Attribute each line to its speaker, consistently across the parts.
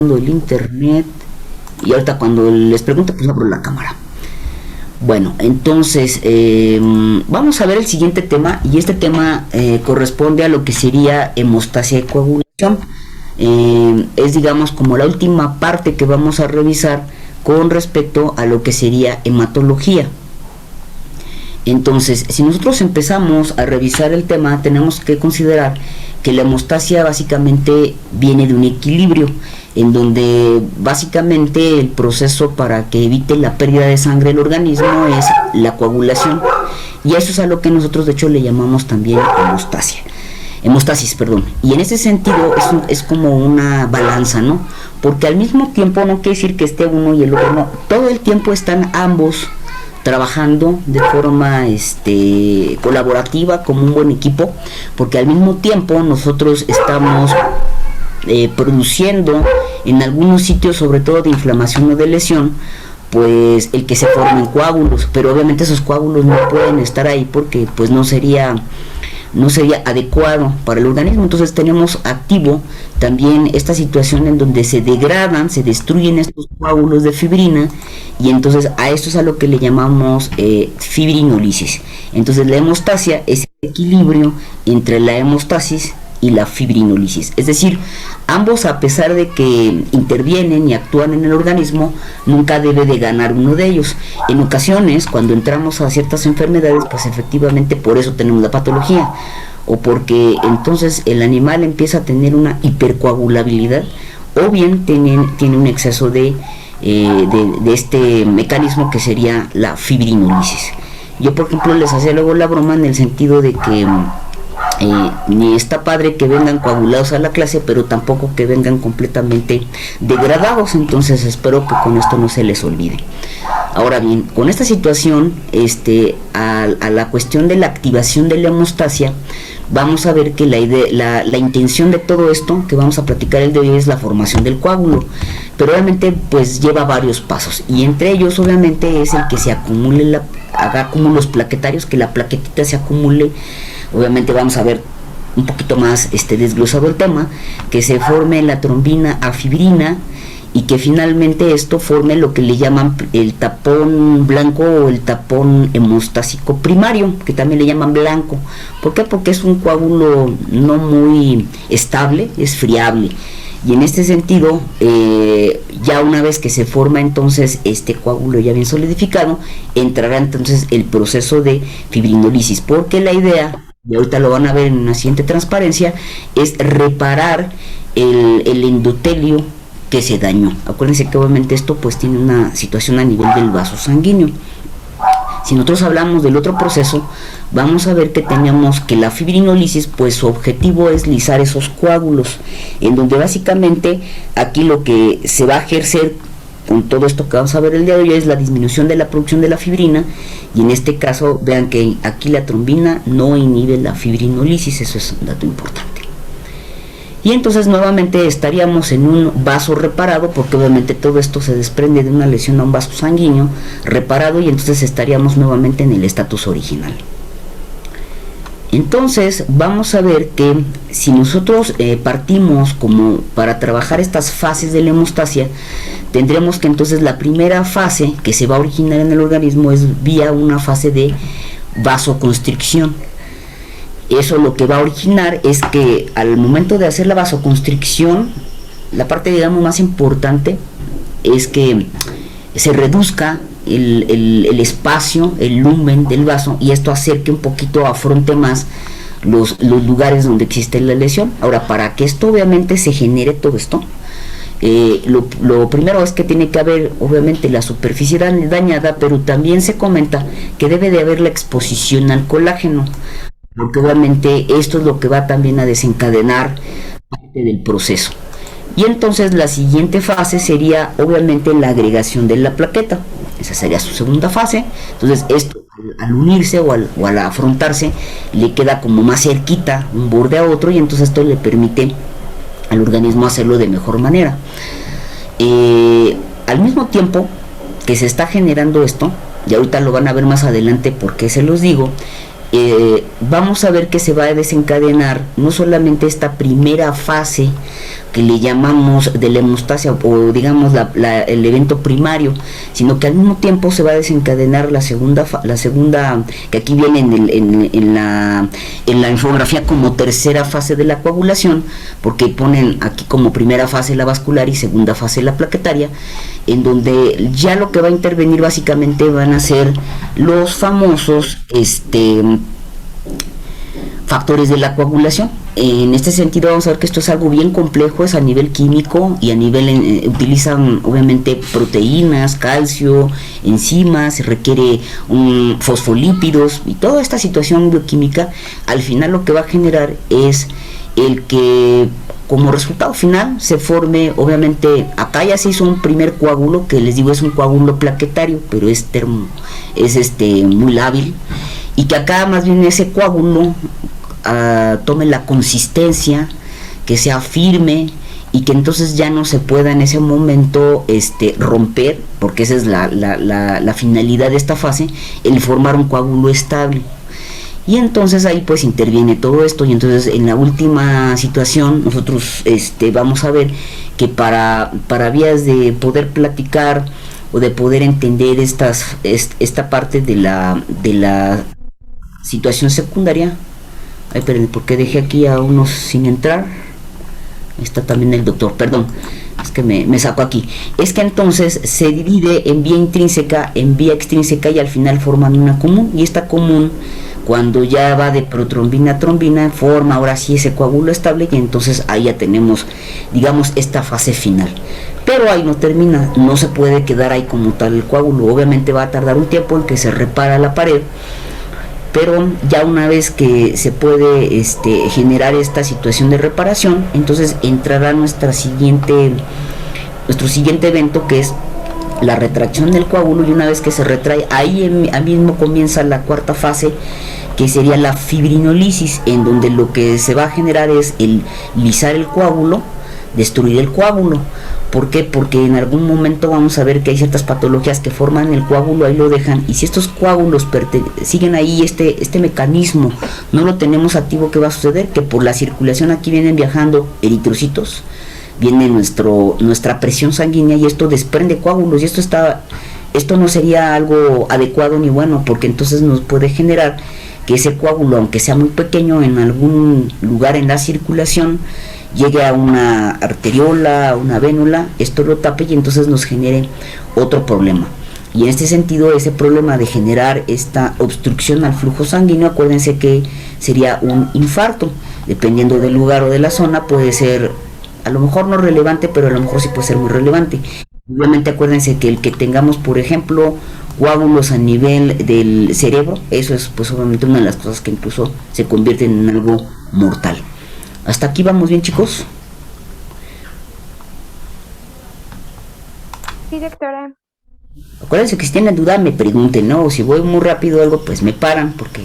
Speaker 1: el internet y ahorita cuando les pregunte pues abro la cámara. Bueno, entonces vamos a ver el siguiente tema, y este tema corresponde a lo que sería hemostasia y coagulación. Es, digamos, como la última parte que vamos a revisar con respecto a lo que sería hematología. Entonces, si nosotros empezamos a revisar el tema, tenemos que considerar que la hemostasia básicamente viene de un equilibrio, en donde básicamente el proceso para que evite la pérdida de sangre del organismo es la coagulación, y eso es a lo que nosotros de hecho le llamamos también hemostasis, perdón. Y en ese sentido es como una balanza, ¿no? Porque al mismo tiempo no quiere decir que esté uno y el otro no, todo el tiempo están ambos trabajando de forma colaborativa como un buen equipo, porque al mismo tiempo nosotros estamos produciendo en algunos sitios, sobre todo de inflamación o de lesión, pues el que se formen coágulos, pero obviamente esos coágulos no pueden estar ahí porque pues no sería adecuado para el organismo. Entonces tenemos activo también esta situación en donde se degradan, se destruyen estos coágulos de fibrina, y entonces a esto es a lo que le llamamos fibrinólisis. Entonces la hemostasia es el equilibrio entre la hemostasis y la fibrinólisis, es decir, ambos, a pesar de que intervienen y actúan en el organismo, nunca debe de ganar uno de ellos. En ocasiones, cuando entramos a ciertas enfermedades, pues efectivamente por eso tenemos la patología, o porque entonces el animal empieza a tener una hipercoagulabilidad, o bien tiene un exceso de este mecanismo que sería la fibrinólisis. Yo, por ejemplo, les hacía luego la broma en el sentido de que ni está padre que vengan coagulados a la clase, pero tampoco que vengan completamente degradados. Entonces espero que con esto no se les olvide. Ahora bien, con esta situación, a la cuestión de la activación de la hemostasia, vamos a ver que la intención de todo esto que vamos a platicar el de hoy es la formación del coágulo, pero obviamente pues lleva varios pasos, y entre ellos obviamente es el que se acumule haga cúmulos plaquetarios, que la plaquetita se acumule. Obviamente vamos a ver un poquito más desglosado el tema, que se forme la trombina a fibrina, y que finalmente esto forme lo que le llaman el tapón blanco o el tapón hemostásico primario, que también le llaman blanco. ¿Por qué? Porque es un coágulo no muy estable, es friable. Y en este sentido, ya una vez que se forma entonces este coágulo ya bien solidificado, entrará entonces el proceso de fibrinólisis, porque la idea, y ahorita lo van a ver en una siguiente transparencia, es reparar el endotelio que se dañó. Acuérdense que obviamente esto pues tiene una situación a nivel del vaso sanguíneo. Si nosotros hablamos del otro proceso, vamos a ver que tenemos que la fibrinólisis, pues su objetivo es lisar esos coágulos, en donde básicamente aquí lo que se va a ejercer con todo esto que vamos a ver el día de hoy es la disminución de la producción de la fibrina, y en este caso vean que aquí la trombina no inhibe la fibrinólisis, eso es un dato importante. Y entonces nuevamente estaríamos en un vaso reparado, porque obviamente todo esto se desprende de una lesión a un vaso sanguíneo reparado, y entonces estaríamos nuevamente en el estatus original. Entonces vamos a ver que si nosotros partimos como para trabajar estas fases de la hemostasia, tendremos que entonces la primera fase que se va a originar en el organismo es vía una fase de vasoconstricción. Eso lo que va a originar es que al momento de hacer la vasoconstricción, la parte digamos más importante es que se reduzca el espacio, el lumen del vaso, y esto acerque un poquito, afronte más los lugares donde existe la lesión. Ahora, para que esto obviamente se genere todo esto, lo primero es que tiene que haber obviamente la superficie dañada, pero también se comenta que debe de haber la exposición al colágeno, porque obviamente esto es lo que va también a desencadenar parte del proceso. Y entonces la siguiente fase sería obviamente la agregación de la plaqueta. Esa sería su segunda fase. Entonces esto al unirse o al afrontarse le queda como más cerquita un borde a otro, y entonces esto le permite al organismo hacerlo de mejor manera. Al mismo tiempo que se está generando esto, y ahorita lo van a ver más adelante porque se los digo, vamos a ver que se va a desencadenar no solamente esta primera fase que le llamamos de la hemostasia o digamos el evento primario, sino que al mismo tiempo se va a desencadenar la segunda que aquí viene en la infografía como tercera fase de la coagulación, porque ponen aquí como primera fase la vascular y segunda fase la plaquetaria, en donde ya lo que va a intervenir básicamente van a ser los famosos factores de la coagulación. En este sentido vamos a ver que esto es algo bien complejo, es a nivel químico y a nivel utilizan obviamente proteínas, calcio, enzimas, se requiere fosfolípidos y toda esta situación bioquímica. Al final lo que va a generar es el que como resultado final se forme, obviamente acá ya se hizo un primer coágulo que les digo es un coágulo plaquetario, pero es muy lábil, y que acá más bien ese coágulo tome la consistencia, que sea firme y que entonces ya no se pueda en ese momento romper, porque esa es la finalidad de esta fase, el formar un coágulo estable. Y entonces ahí pues interviene todo esto, y entonces en la última situación nosotros vamos a ver que para vías de poder platicar o de poder entender esta parte de la situación secundaria. Ay, espérenme, porque dejé aquí a unos sin entrar. Está también el doctor, perdón, es que me saco aquí. Es que entonces se divide en vía intrínseca, en vía extrínseca, y al final forman una común, y esta común cuando ya va de protrombina a trombina forma ahora sí ese coágulo estable, y entonces ahí ya tenemos digamos esta fase final. Pero ahí no termina, no se puede quedar ahí como tal el coágulo, obviamente va a tardar un tiempo en que se repara la pared, pero ya una vez que se puede generar esta situación de reparación, entonces entrará nuestro siguiente evento, que es la retracción del coágulo. Y una vez que se retrae, ahí mismo comienza la cuarta fase, que sería la fibrinolisis, en donde lo que se va a generar es el lisar el coágulo, destruir el coágulo. ¿Por qué? Porque en algún momento vamos a ver que hay ciertas patologías que forman el coágulo, ahí lo dejan, y si estos coágulos siguen ahí, este mecanismo no lo tenemos activo, ¿qué va a suceder? Que por la circulación aquí vienen viajando eritrocitos, viene nuestra presión sanguínea, y esto desprende coágulos, y esto no sería algo adecuado ni bueno, porque entonces nos puede generar que ese coágulo, aunque sea muy pequeño, en algún lugar en la circulación llegue a una arteriola, a una vénula, esto lo tape y entonces nos genere otro problema. Y en este sentido, ese problema de generar esta obstrucción al flujo sanguíneo, acuérdense que sería un infarto, dependiendo del lugar o de la zona, puede ser a lo mejor no relevante, pero a lo mejor sí puede ser muy relevante. Obviamente acuérdense que el que tengamos, por ejemplo, coágulos a nivel del cerebro, eso es pues obviamente una de las cosas que incluso se convierten en algo mortal. Hasta aquí vamos bien, chicos.
Speaker 2: Sí, doctora.
Speaker 1: Acuérdense que si tienen duda me pregunten, ¿no? O si voy muy rápido o algo, pues me paran, porque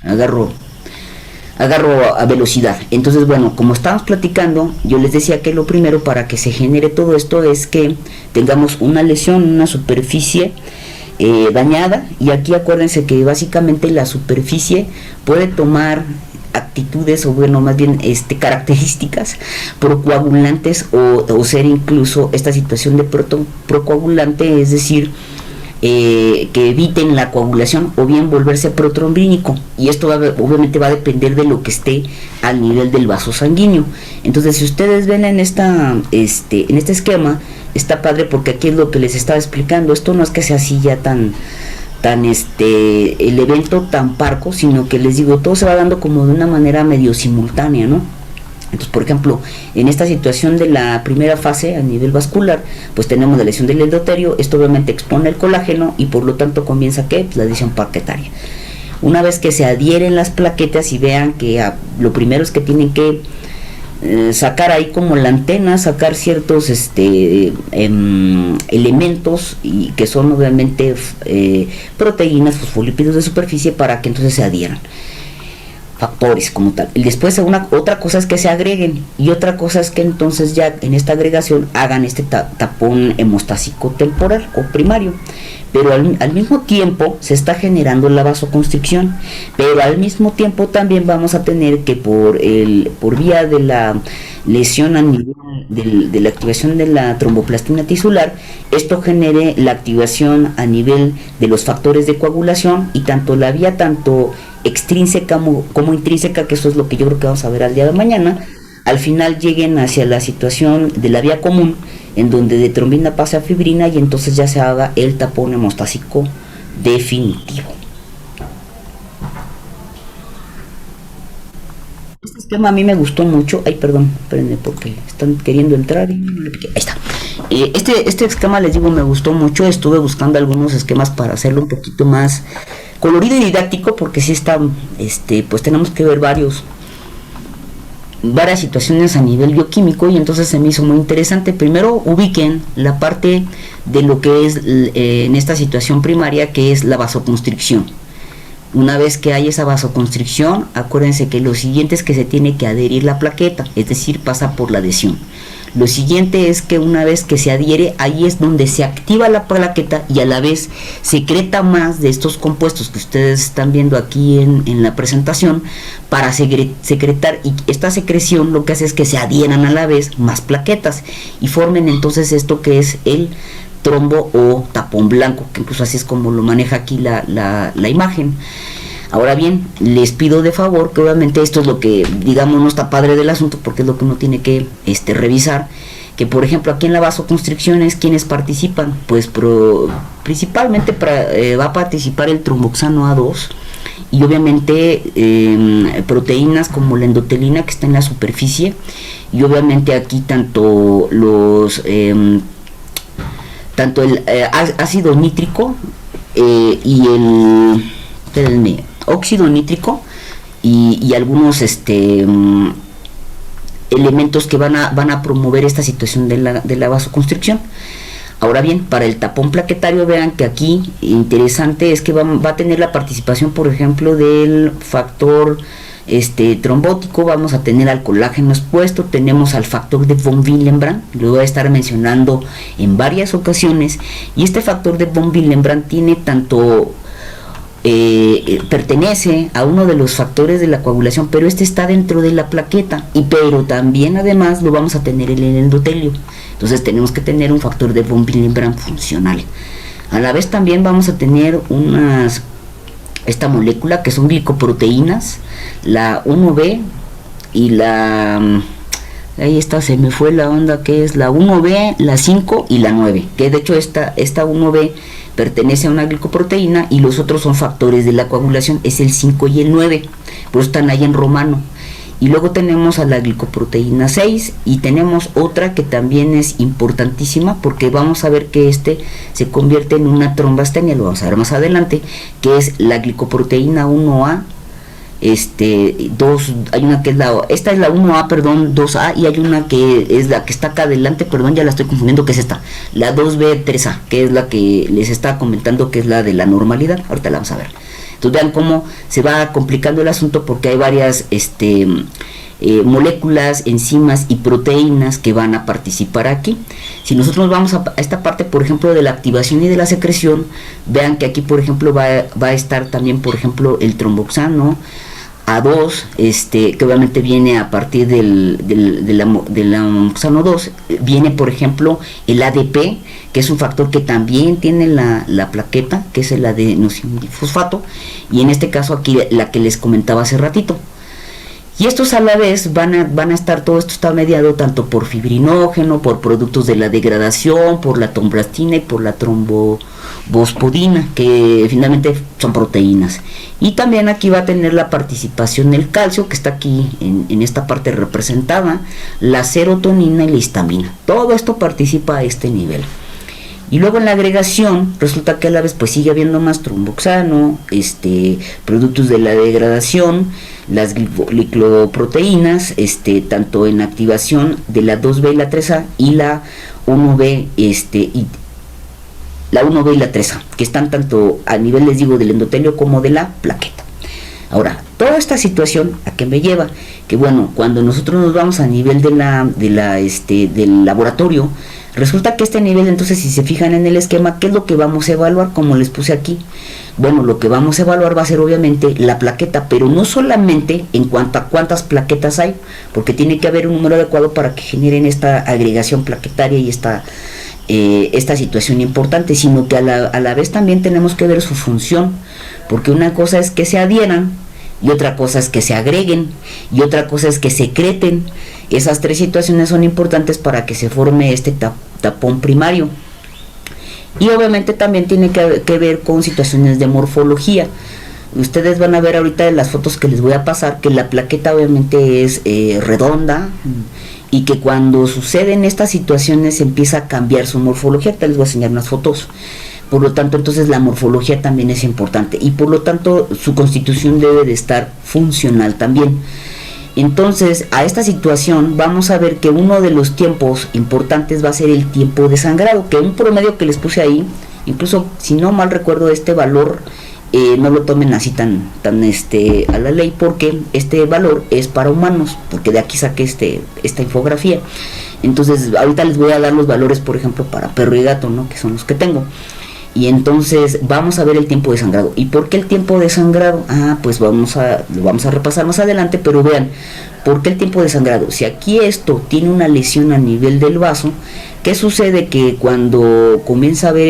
Speaker 1: agarro a velocidad. Entonces, bueno, como estábamos platicando, yo les decía que lo primero para que se genere todo esto es que tengamos una lesión, una superficie dañada, y aquí acuérdense que básicamente la superficie puede tomar actitudes, o bueno, más bien características procoagulantes, o ser incluso esta situación de procoagulante, es decir, que eviten la coagulación, o bien volverse protrombínico, y esto obviamente va a depender de lo que esté al nivel del vaso sanguíneo. Entonces, si ustedes ven en en este esquema, está padre, porque aquí es lo que les estaba explicando. Esto no es que sea así ya tan el evento tan parco, sino que les digo, todo se va dando como de una manera medio simultánea, ¿no? Entonces, por ejemplo, en esta situación de la primera fase a nivel vascular, pues tenemos la lesión del endotelio. Esto obviamente expone el colágeno y por lo tanto comienza pues, la lesión plaquetaria. Una vez que se adhieren las plaquetas y vean que lo primero es que tienen que sacar ahí como la antena, sacar ciertos elementos, y que son obviamente proteínas, fosfolípidos de superficie, para que entonces se adhieran. factores como tal. Y después otra cosa es que se agreguen, y otra cosa es que entonces ya en esta agregación hagan este tapón hemostásico temporal o primario. Pero al mismo tiempo se está generando la vasoconstricción, pero al mismo tiempo también vamos a tener que por vía de la lesión a nivel de la activación de la tromboplastina tisular, esto genere la activación a nivel de los factores de coagulación, y tanto la vía tanto extrínseca como intrínseca, que eso es lo que yo creo que vamos a ver al día de mañana, al final lleguen hacia la situación de la vía común, en donde de trombina pase a fibrina, y entonces ya se haga el tapón hemostásico definitivo. Este esquema a mí me gustó mucho. Ay, perdón, espérenme porque están queriendo entrar y no le piqué. Ahí está. Este esquema, les digo, me gustó mucho. Estuve buscando algunos esquemas para hacerlo un poquito más colorido y didáctico, porque sí está, pues tenemos que ver varias situaciones a nivel bioquímico, y entonces se me hizo muy interesante. Primero ubiquen la parte de lo que es en esta situación primaria, que es la vasoconstricción. Una vez que hay esa vasoconstricción, acuérdense que lo siguiente es que se tiene que adherir la plaqueta, es decir, pasa por la adhesión. Lo siguiente es que una vez que se adhiere, ahí es donde se activa la plaqueta, y a la vez secreta más de estos compuestos que ustedes están viendo aquí en la presentación, para secretar, y esta secreción lo que hace es que se adhieran a la vez más plaquetas y formen entonces esto que es el trombo o tapón blanco, que incluso así es como lo maneja aquí la imagen. Ahora bien, les pido de favor que obviamente esto es lo que, digamos, no está padre del asunto, porque es lo que uno tiene que revisar, que por ejemplo aquí en la vasoconstricción es quienes participan, pues principalmente va a participar el tromboxano A2, y obviamente proteínas como la endotelina, que está en la superficie, y obviamente aquí tanto el ácido nítrico y el óxido nítrico, y algunos elementos que van a promover esta situación de la vasoconstricción. Ahora bien, para el tapón plaquetario, vean que aquí interesante es que va a tener la participación, por ejemplo, del factor trombótico. Vamos a tener al colágeno expuesto, tenemos al factor de von Willebrand, lo voy a estar mencionando en varias ocasiones, y este factor de von Willebrand tiene tanto pertenece a uno de los factores de la coagulación, pero está dentro de la plaqueta, pero también además lo vamos a tener en el endotelio. Entonces tenemos que tener un factor de von Willebrand funcional. A la vez también vamos a tener esta molécula que son glicoproteínas, la 1B y ahí está, se me fue la onda, que es la 1B, la 5 y la 9, que de hecho esta 1B pertenece a una glicoproteína, y los otros son factores de la coagulación, es el 5 y el 9, por eso están ahí en romano. Y luego tenemos a la glicoproteína 6, y tenemos otra que también es importantísima, porque vamos a ver que se convierte en una trombastenia, lo vamos a ver más adelante, que es la glicoproteína 1A. Hay una que es esta es la 1A, perdón, 2A, y hay una que es la que está acá adelante, perdón, ya la estoy confundiendo, que es esta, la 2B3A, que es la que les estaba comentando, que es la de la normalidad. Ahorita la vamos a ver. Entonces vean cómo se va complicando el asunto, porque hay varias moléculas, enzimas y proteínas que van a participar aquí. Si nosotros vamos a esta parte, por ejemplo, de la activación y de la secreción, vean que aquí, por ejemplo, va a estar también, por ejemplo, el tromboxano A2, que obviamente viene a partir del amoxano 2, viene por ejemplo el ADP, que es un factor que también tiene la plaqueta, que es el adenosindifosfato, y en este caso aquí la que les comentaba hace ratito. Y estos a la vez van a estar, todo esto está mediado tanto por fibrinógeno, por productos de la degradación, por la tromblastina y por la trombospodina, que finalmente son proteínas. Y también aquí va a tener la participación del calcio, que está aquí en esta parte representada, la serotonina y la histamina. Todo esto participa a este nivel. Y luego en la agregación resulta que a la vez pues sigue habiendo más tromboxano, productos de la degradación, las glicoproteínas, tanto en activación de la 2B y la 3A, y la 1B, la 1B y la 3A, que están tanto a nivel, les digo, del endotelio como de la plaqueta. Ahora, toda esta situación, ¿a qué me lleva? Que bueno, cuando nosotros nos vamos a nivel del laboratorio, resulta que este nivel, entonces si se fijan en el esquema, ¿qué es lo que vamos a evaluar? Como les puse aquí. Bueno, lo que vamos a evaluar va a ser obviamente la plaqueta, pero no solamente en cuanto a cuántas plaquetas hay, porque tiene que haber un número adecuado para que generen esta agregación plaquetaria y esta situación importante, sino que a la vez también tenemos que ver su función, porque una cosa es que se adhieran, y otra cosa es que se agreguen, y otra cosa es que secreten. Esas tres situaciones son importantes para que se forme este tapón primario. Y obviamente también tiene que ver con situaciones de morfología. Ustedes van a ver ahorita en las fotos que les voy a pasar que la plaqueta obviamente es redonda, y que cuando suceden estas situaciones empieza a cambiar su morfología. Te les voy a enseñar unas fotos. Por lo tanto, entonces la morfología también es importante, y por lo tanto su constitución debe de estar funcional también. Entonces, a esta situación vamos a ver que uno de los tiempos importantes va a ser el tiempo de sangrado, que un promedio que les puse ahí, incluso si no mal recuerdo este valor, no lo tomen así tan a la ley, porque este valor es para humanos, porque de aquí saqué esta infografía. Entonces ahorita les voy a dar los valores, por ejemplo, para perro y gato, ¿no?, que son los que tengo. Y entonces vamos a ver el tiempo de sangrado. ¿Y por qué el tiempo de sangrado? Pues lo vamos a repasar más adelante, pero vean, ¿por qué el tiempo de sangrado? Si aquí esto tiene una lesión a nivel del vaso, ¿qué sucede? Que cuando comienza a ver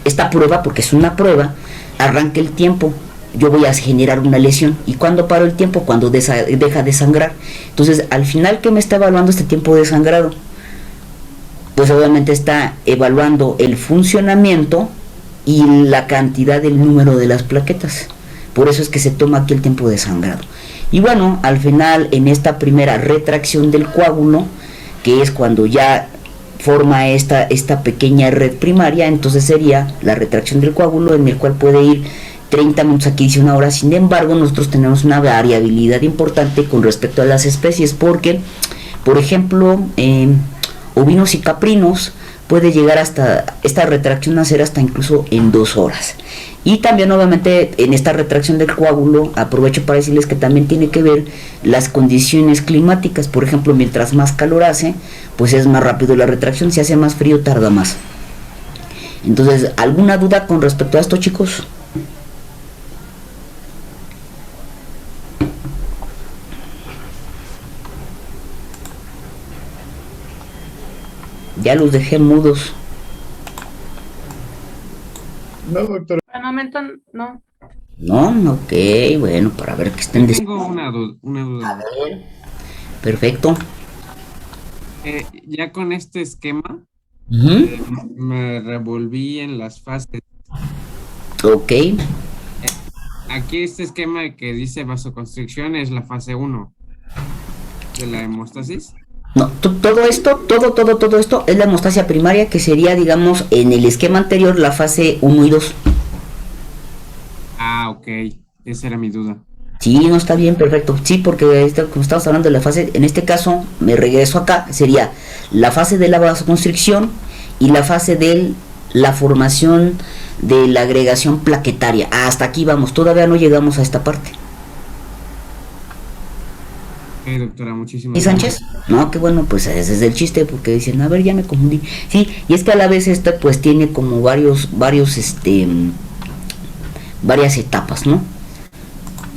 Speaker 1: esta prueba, porque es una prueba, arranca el tiempo, yo voy a generar una lesión. ¿Y cuándo paro el tiempo? Cuando deja de sangrar. Entonces, al final, ¿qué me está evaluando este tiempo de sangrado? Pues obviamente está evaluando el funcionamiento y la cantidad del número de las plaquetas. Por eso es que se toma aquí el tiempo de sangrado. Y bueno, al final, en esta primera retracción del coágulo, que es cuando ya forma esta pequeña red primaria, entonces sería la retracción del coágulo, en el cual puede ir 30 minutos, aquí dice una hora. Sin embargo, nosotros tenemos una variabilidad importante con respecto a las especies, porque, por ejemplo, ovinos y caprinos puede llegar hasta esta retracción a ser hasta incluso en 2 horas. Y también obviamente en esta retracción del coágulo aprovecho para decirles que también tiene que ver las condiciones climáticas. Por ejemplo, mientras más calor hace, pues es más rápido la retracción. Si hace más frío, tarda más. Entonces, ¿alguna duda con respecto a esto, chicos? Ya los dejé mudos.
Speaker 2: No, doctor.
Speaker 3: Al momento no.
Speaker 1: No, ok, bueno, para ver que estén...
Speaker 4: Tengo una duda.
Speaker 1: A ver, perfecto.
Speaker 4: Ya con este esquema, me revolví en las fases.
Speaker 1: Ok.
Speaker 4: Aquí este esquema que dice vasoconstricción es la fase 1 de la hemostasis.
Speaker 1: No, todo esto es la hemostasia primaria, que sería, digamos, en el esquema anterior, la fase 1 y 2.
Speaker 4: Ok, esa era mi duda.
Speaker 1: Sí, no, está bien, perfecto. Sí, porque como estamos hablando de la fase, en este caso, me regreso acá, sería la fase de la vasoconstricción y la fase de la formación de la agregación plaquetaria. Hasta aquí vamos, todavía no llegamos a esta parte.
Speaker 4: Doctora, muchísimas
Speaker 1: ¿Y Sánchez? No, qué bueno, pues ese es el chiste, porque dicen, a ver, ya me confundí. Sí, y es que a la vez pues tiene como varias etapas, ¿no?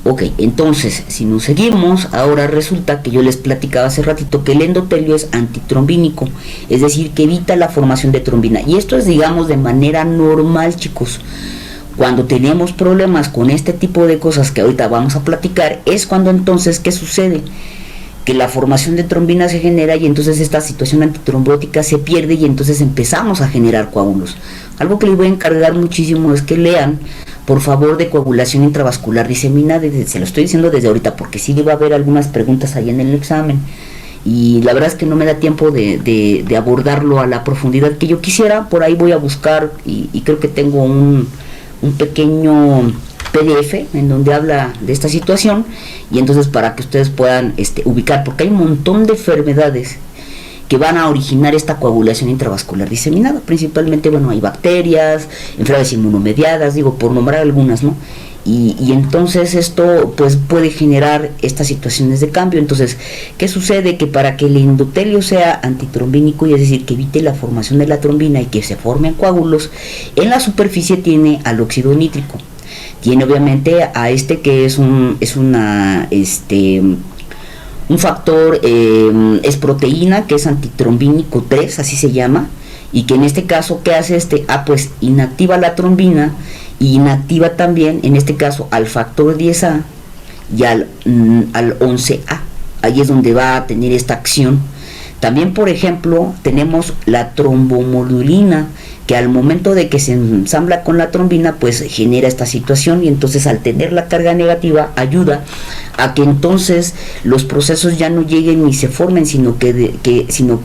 Speaker 1: Ok, entonces, si nos seguimos, ahora resulta que yo les platicaba hace ratito que el endotelio es antitrombínico, es decir, que evita la formación de trombina. Y esto es, digamos, de manera normal, chicos. Cuando tenemos problemas con este tipo de cosas que ahorita vamos a platicar, es cuando entonces, ¿qué sucede? Que la formación de trombina se genera y entonces esta situación antitrombótica se pierde y entonces empezamos a generar coágulos. Algo que les voy a encargar muchísimo es que lean, por favor, de coagulación intravascular diseminada. Se lo estoy diciendo desde ahorita porque sí va a haber algunas preguntas ahí en el examen. Y la verdad es que no me da tiempo de abordarlo a la profundidad que yo quisiera. Por ahí voy a buscar y creo que tengo un pequeño PDF en donde habla de esta situación, y entonces para que ustedes puedan ubicar, porque hay un montón de enfermedades que van a originar esta coagulación intravascular diseminada. Principalmente, bueno, hay bacterias, enfermedades inmunomediadas, digo, por nombrar algunas, ¿no? y entonces esto pues puede generar estas situaciones de cambio. Entonces, ¿qué sucede? Que para que el endotelio sea antitrombínico, y es decir, que evite la formación de la trombina y que se formen coágulos, en la superficie tiene al óxido nítrico, tiene obviamente a este que es un factor, es proteína, que es antitrombínico 3, así se llama, y que en este caso, ¿qué hace este? Pues inactiva la trombina y inactiva también, en este caso, al factor 10A y al 11A. Ahí es donde va a tener esta acción. También, por ejemplo, tenemos la trombomodulina, que al momento de que se ensambla con la trombina, pues genera esta situación, y entonces al tener la carga negativa ayuda a que entonces los procesos ya no lleguen ni se formen, sino que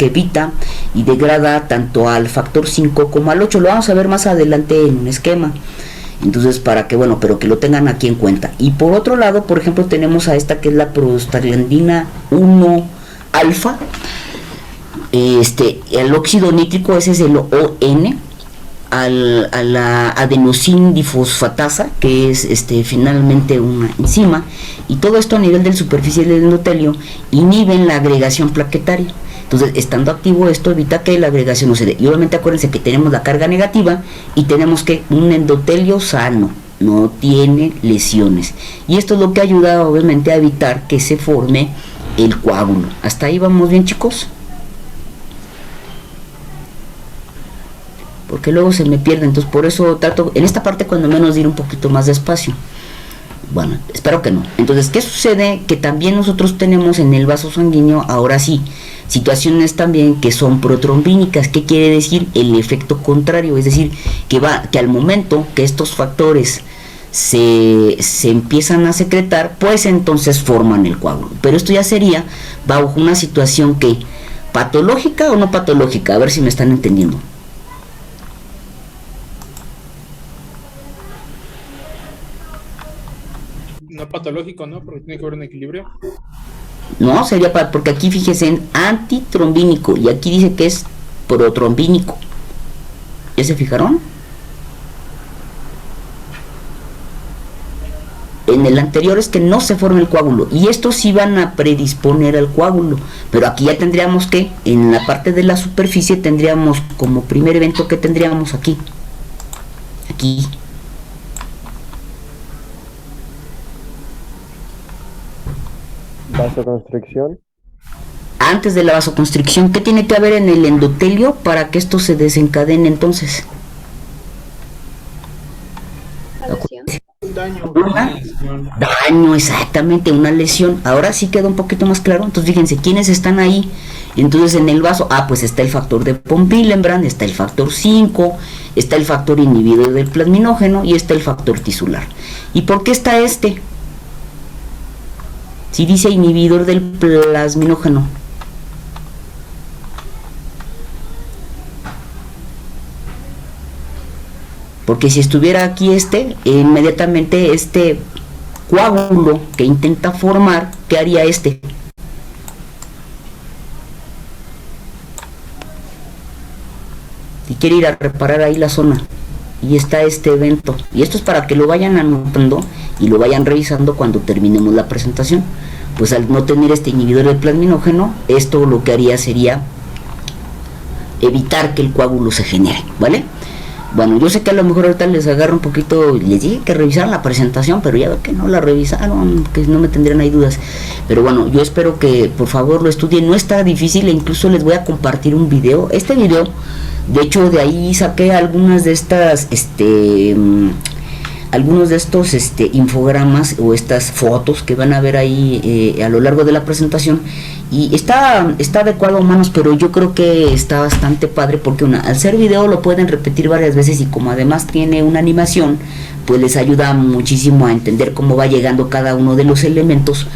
Speaker 1: evita y degrada tanto al factor 5 como al 8. Lo vamos a ver más adelante en un esquema. Entonces, para que, bueno, pero que lo tengan aquí en cuenta. Y por otro lado, por ejemplo, tenemos a esta que es la prostaglandina 1 alfa. El óxido nítrico, ese es el ON, a la adenosina difosfatasa, que es finalmente una enzima, y todo esto a nivel de la superficie del endotelio inhiben la agregación plaquetaria. Entonces, estando activo esto, evita que la agregación no se dé. Y obviamente acuérdense que tenemos la carga negativa y tenemos que un endotelio sano, no tiene lesiones, y esto es lo que ayuda obviamente a evitar que se forme el coágulo. ¿Hasta ahí vamos bien, chicos? Porque luego se me pierde, entonces por eso trato en esta parte cuando menos de ir un poquito más despacio. Bueno, espero que no. Entonces, ¿qué sucede? Que también nosotros tenemos en el vaso sanguíneo, ahora sí, situaciones también que son protrombínicas. ¿Qué quiere decir? El efecto contrario, es decir, que al momento que estos factores se empiezan a secretar, pues entonces forman el coágulo. Pero esto ya sería bajo una situación que patológica o no patológica, a ver si me están entendiendo.
Speaker 2: No patológico, ¿no? Porque tiene que haber un equilibrio.
Speaker 1: No, sería porque aquí fíjese en antitrombínico y aquí dice que es protrombínico. ¿Ya se fijaron? En el anterior es que no se forma el coágulo, y estos sí van a predisponer al coágulo, pero aquí ya tendríamos que, en la parte de la superficie, tendríamos como primer evento que tendríamos aquí.
Speaker 3: Vasoconstricción.
Speaker 1: Antes de la vasoconstricción, ¿qué tiene que haber en el endotelio para que esto se desencadene entonces? Daño, exactamente, una lesión. Ahora sí queda un poquito más claro. Entonces fíjense, ¿quiénes están ahí? Entonces en el vaso, pues está el factor de von Willebrand, está el factor 5, está el factor inhibidor del plasminógeno y está el factor tisular. ¿Y por qué está este? Si dice inhibidor del plasminógeno. Porque si estuviera aquí inmediatamente este coágulo que intenta formar, ¿qué haría este? Si quiere ir a reparar ahí la zona, y está este evento, y esto es para que lo vayan anotando y lo vayan revisando cuando terminemos la presentación. Pues al no tener este inhibidor del plasminógeno, esto lo que haría sería evitar que el coágulo se genere, ¿vale? Bueno, yo sé que a lo mejor ahorita les agarro un poquito, les dije que revisaran la presentación, pero ya veo que no la revisaron, que no me tendrían ahí dudas. Pero bueno, yo espero que por favor lo estudien, no está difícil, e incluso les voy a compartir un video. Este video, de hecho, de ahí saqué algunas de estas, algunos de estos infogramas o estas fotos que van a ver ahí a lo largo de la presentación, y está adecuado a humanos, pero yo creo que está bastante padre porque al ser video lo pueden repetir varias veces, y como además tiene una animación, pues les ayuda muchísimo a entender cómo va llegando cada uno de los elementos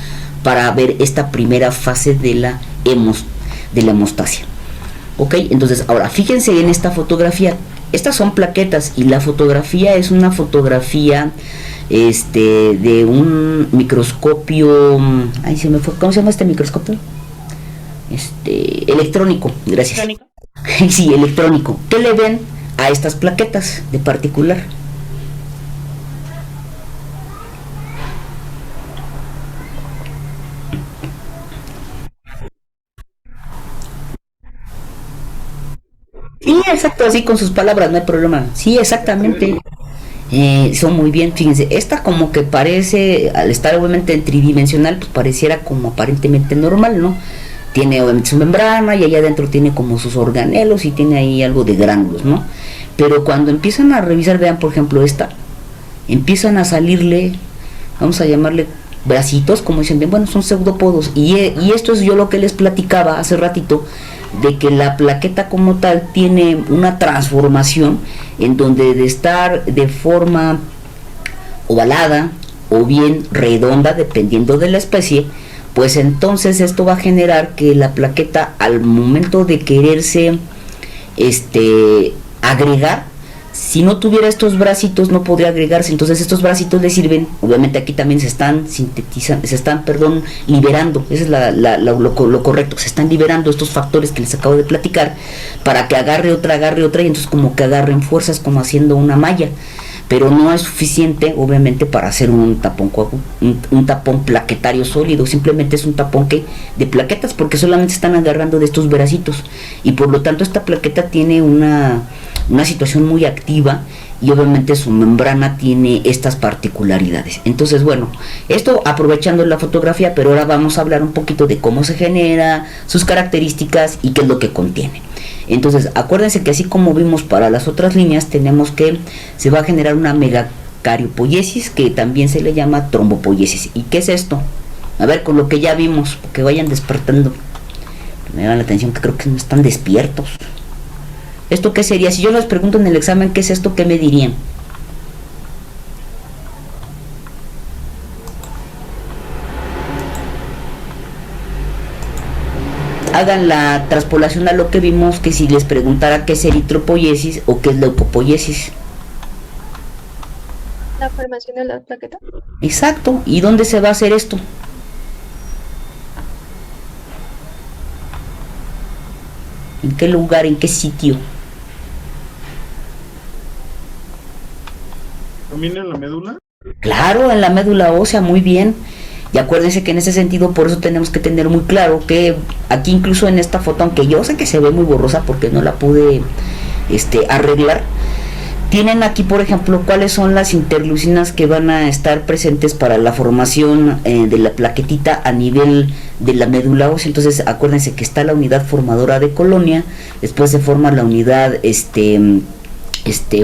Speaker 1: para ver esta primera fase de la hemostasia. Ok, entonces ahora fíjense en esta fotografía. Estas son plaquetas y la fotografía es una fotografía de un microscopio. Ay, se me fue. ¿Cómo se llama este microscopio? Electrónico, gracias. ¿Electrónico? Sí, electrónico. ¿Qué le ven a estas plaquetas de particular? Sí, exacto, así con sus palabras, no hay problema. Sí, exactamente. Son muy bien, fíjense, esta como que parece, al estar obviamente en tridimensional, pues pareciera como aparentemente normal, ¿no? Tiene obviamente su membrana y allá adentro tiene como sus organelos y tiene ahí algo de gránulos, ¿no? Pero cuando empiezan a revisar, vean por ejemplo esta, empiezan a salirle, vamos a llamarle bracitos, como dicen bien, bueno, son pseudópodos, y esto es yo lo que les platicaba hace ratito, de que la plaqueta como tal tiene una transformación en donde de estar de forma ovalada o bien redonda, dependiendo de la especie, pues entonces esto va a generar que la plaqueta al momento de quererse agregar, si no tuviera estos bracitos no podría agregarse. Entonces estos bracitos le sirven, obviamente aquí también se están sintetizando, liberando, esa es lo correcto, se están liberando estos factores que les acabo de platicar para que agarre otra y entonces como que agarren fuerzas como haciendo una malla, pero no es suficiente obviamente para hacer un tapón plaquetario sólido, simplemente es un tapón de plaquetas, porque solamente están agarrando de estos bracitos y por lo tanto esta plaqueta tiene una situación muy activa y obviamente su membrana tiene estas particularidades. Entonces, bueno, esto aprovechando la fotografía, pero ahora vamos a hablar un poquito de cómo se genera, sus características y qué es lo que contiene. Entonces, acuérdense que así como vimos para las otras líneas, tenemos que se va a generar una megacariopoiesis, que también se le llama trombopoiesis. ¿Y qué es esto? A ver, con lo que ya vimos, que vayan despertando. Me da la atención que creo que no están despiertos. ¿Esto qué sería? Si yo les pregunto en el examen qué es esto, ¿qué me dirían? Hagan la transpolación a lo que vimos, que si les preguntara qué es eritropoiesis o qué es leucopoiesis.
Speaker 3: La formación de la plaqueta.
Speaker 1: Exacto. ¿Y dónde se va a hacer esto? ¿En qué lugar? ¿En qué sitio?
Speaker 2: ¿También en la médula?
Speaker 1: Claro, en la médula ósea, muy bien. Y acuérdense que en ese sentido, por eso tenemos que tener muy claro que aquí incluso en esta foto, aunque yo sé que se ve muy borrosa porque no la pude arreglar, tienen aquí por ejemplo cuáles son las interleucinas que van a estar presentes para la formación de la plaquetita a nivel de la médula ósea. Entonces acuérdense que está la unidad formadora de colonia, después se forma la unidad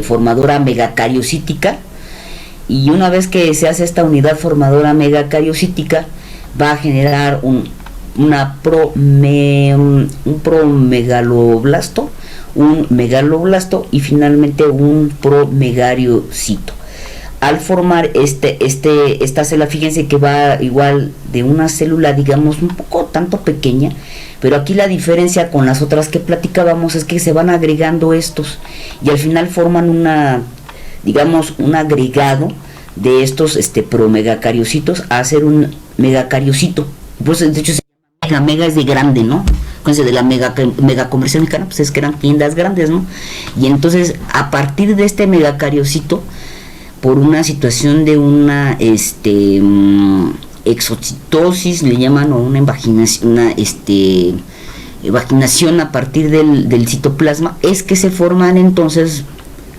Speaker 1: formadora megacariocítica, y una vez que se hace esta unidad formadora megacariocítica va a generar un promegaloblasto, un megaloblasto y finalmente un promegariocito. Al formar esta célula, fíjense que va igual de una célula, digamos, un poco tanto pequeña, pero aquí la diferencia con las otras que platicábamos es que se van agregando estos y al final forman un agregado de estos promegacariocitos a hacer un megacariocito. Pues de hecho mega es de grande, ¿no? Acuérdense de la mega comercial mexicana, pues es que eran tiendas grandes, ¿no? Y entonces a partir de este megacariocito, por una situación de una exocitosis le llaman, o una vaginación a partir del citoplasma, es que se forman entonces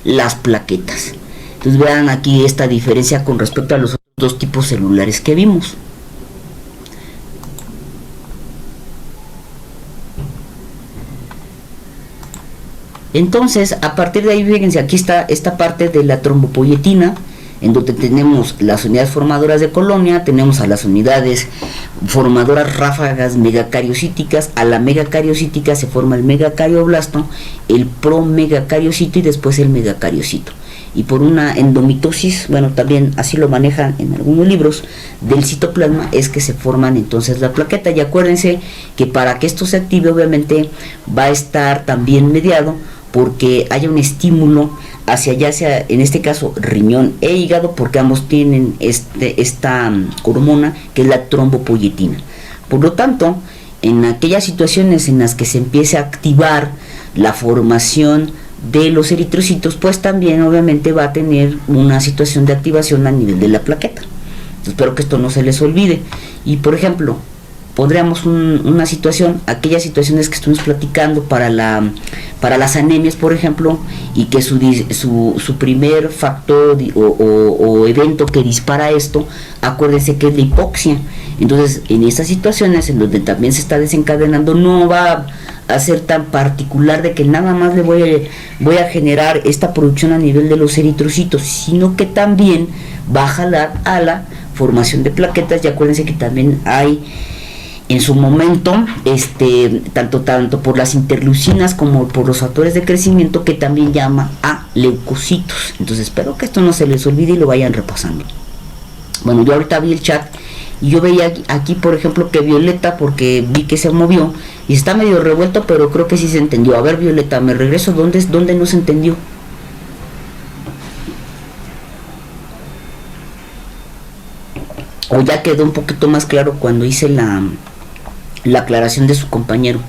Speaker 1: las plaquetas. Entonces vean aquí esta diferencia con respecto a los otros dos tipos celulares que vimos. Entonces, a partir de ahí, fíjense, aquí está esta parte de la trombopoietina, en donde tenemos las unidades formadoras de colonia, tenemos a las unidades formadoras ráfagas megacariocíticas. A la megacariocítica se forma el megacarioblasto, el promegacariocito y después el megacariocito. Y por una endomitosis, bueno, también así lo manejan en algunos libros, del citoplasma es que se forman entonces la plaqueta. Y acuérdense que para que esto se active, obviamente va a estar también mediado porque haya un estímulo hacia ya sea en este caso riñón e hígado, porque ambos tienen esta hormona que es la trombopoietina. Por lo tanto, en aquellas situaciones en las que se empiece a activar la formación de los eritrocitos, pues también obviamente va a tener una situación de activación a nivel de la plaqueta. Entonces, espero que esto no se les olvide. Y por ejemplo, podríamos una situación, aquellas situaciones que estuvimos platicando para para las anemias, por ejemplo, y que su primer factor o evento que dispara esto, acuérdense que es la hipoxia. Entonces, en estas situaciones en donde también se está desencadenando, no va a ser tan particular de que nada más le voy a generar esta producción a nivel de los eritrocitos, sino que también va a jalar a la formación de plaquetas. Y acuérdense que también hay en su momento tanto por las interleucinas como por los factores de crecimiento, que también llama a leucocitos. Entonces espero que esto no se les olvide y lo vayan repasando. Bueno, yo ahorita vi el chat y yo veía aquí, por ejemplo, que Violeta, porque vi que se movió y está medio revuelto, pero creo que sí se entendió. A ver, Violeta, me regreso, ¿dónde no se entendió? O ya quedó un poquito más claro cuando hice la aclaración de su compañero.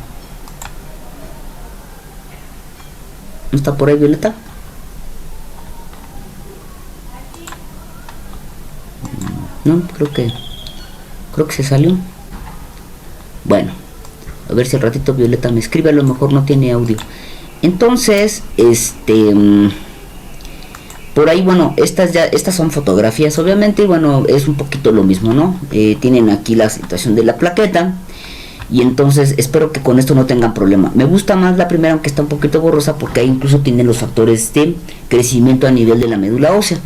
Speaker 1: ¿No está por ahí, Violeta? No, creo que se salió. Bueno, a ver si al ratito Violeta me escribe, a lo mejor no tiene audio. Entonces, por ahí, bueno, estas son fotografías, obviamente, y bueno, es un poquito lo mismo, ¿no? Tienen aquí la situación de la plaqueta, y entonces espero que con esto no tengan problema. Me gusta más la primera, aunque está un poquito borrosa, porque ahí incluso tienen los factores de crecimiento a nivel de la médula ósea.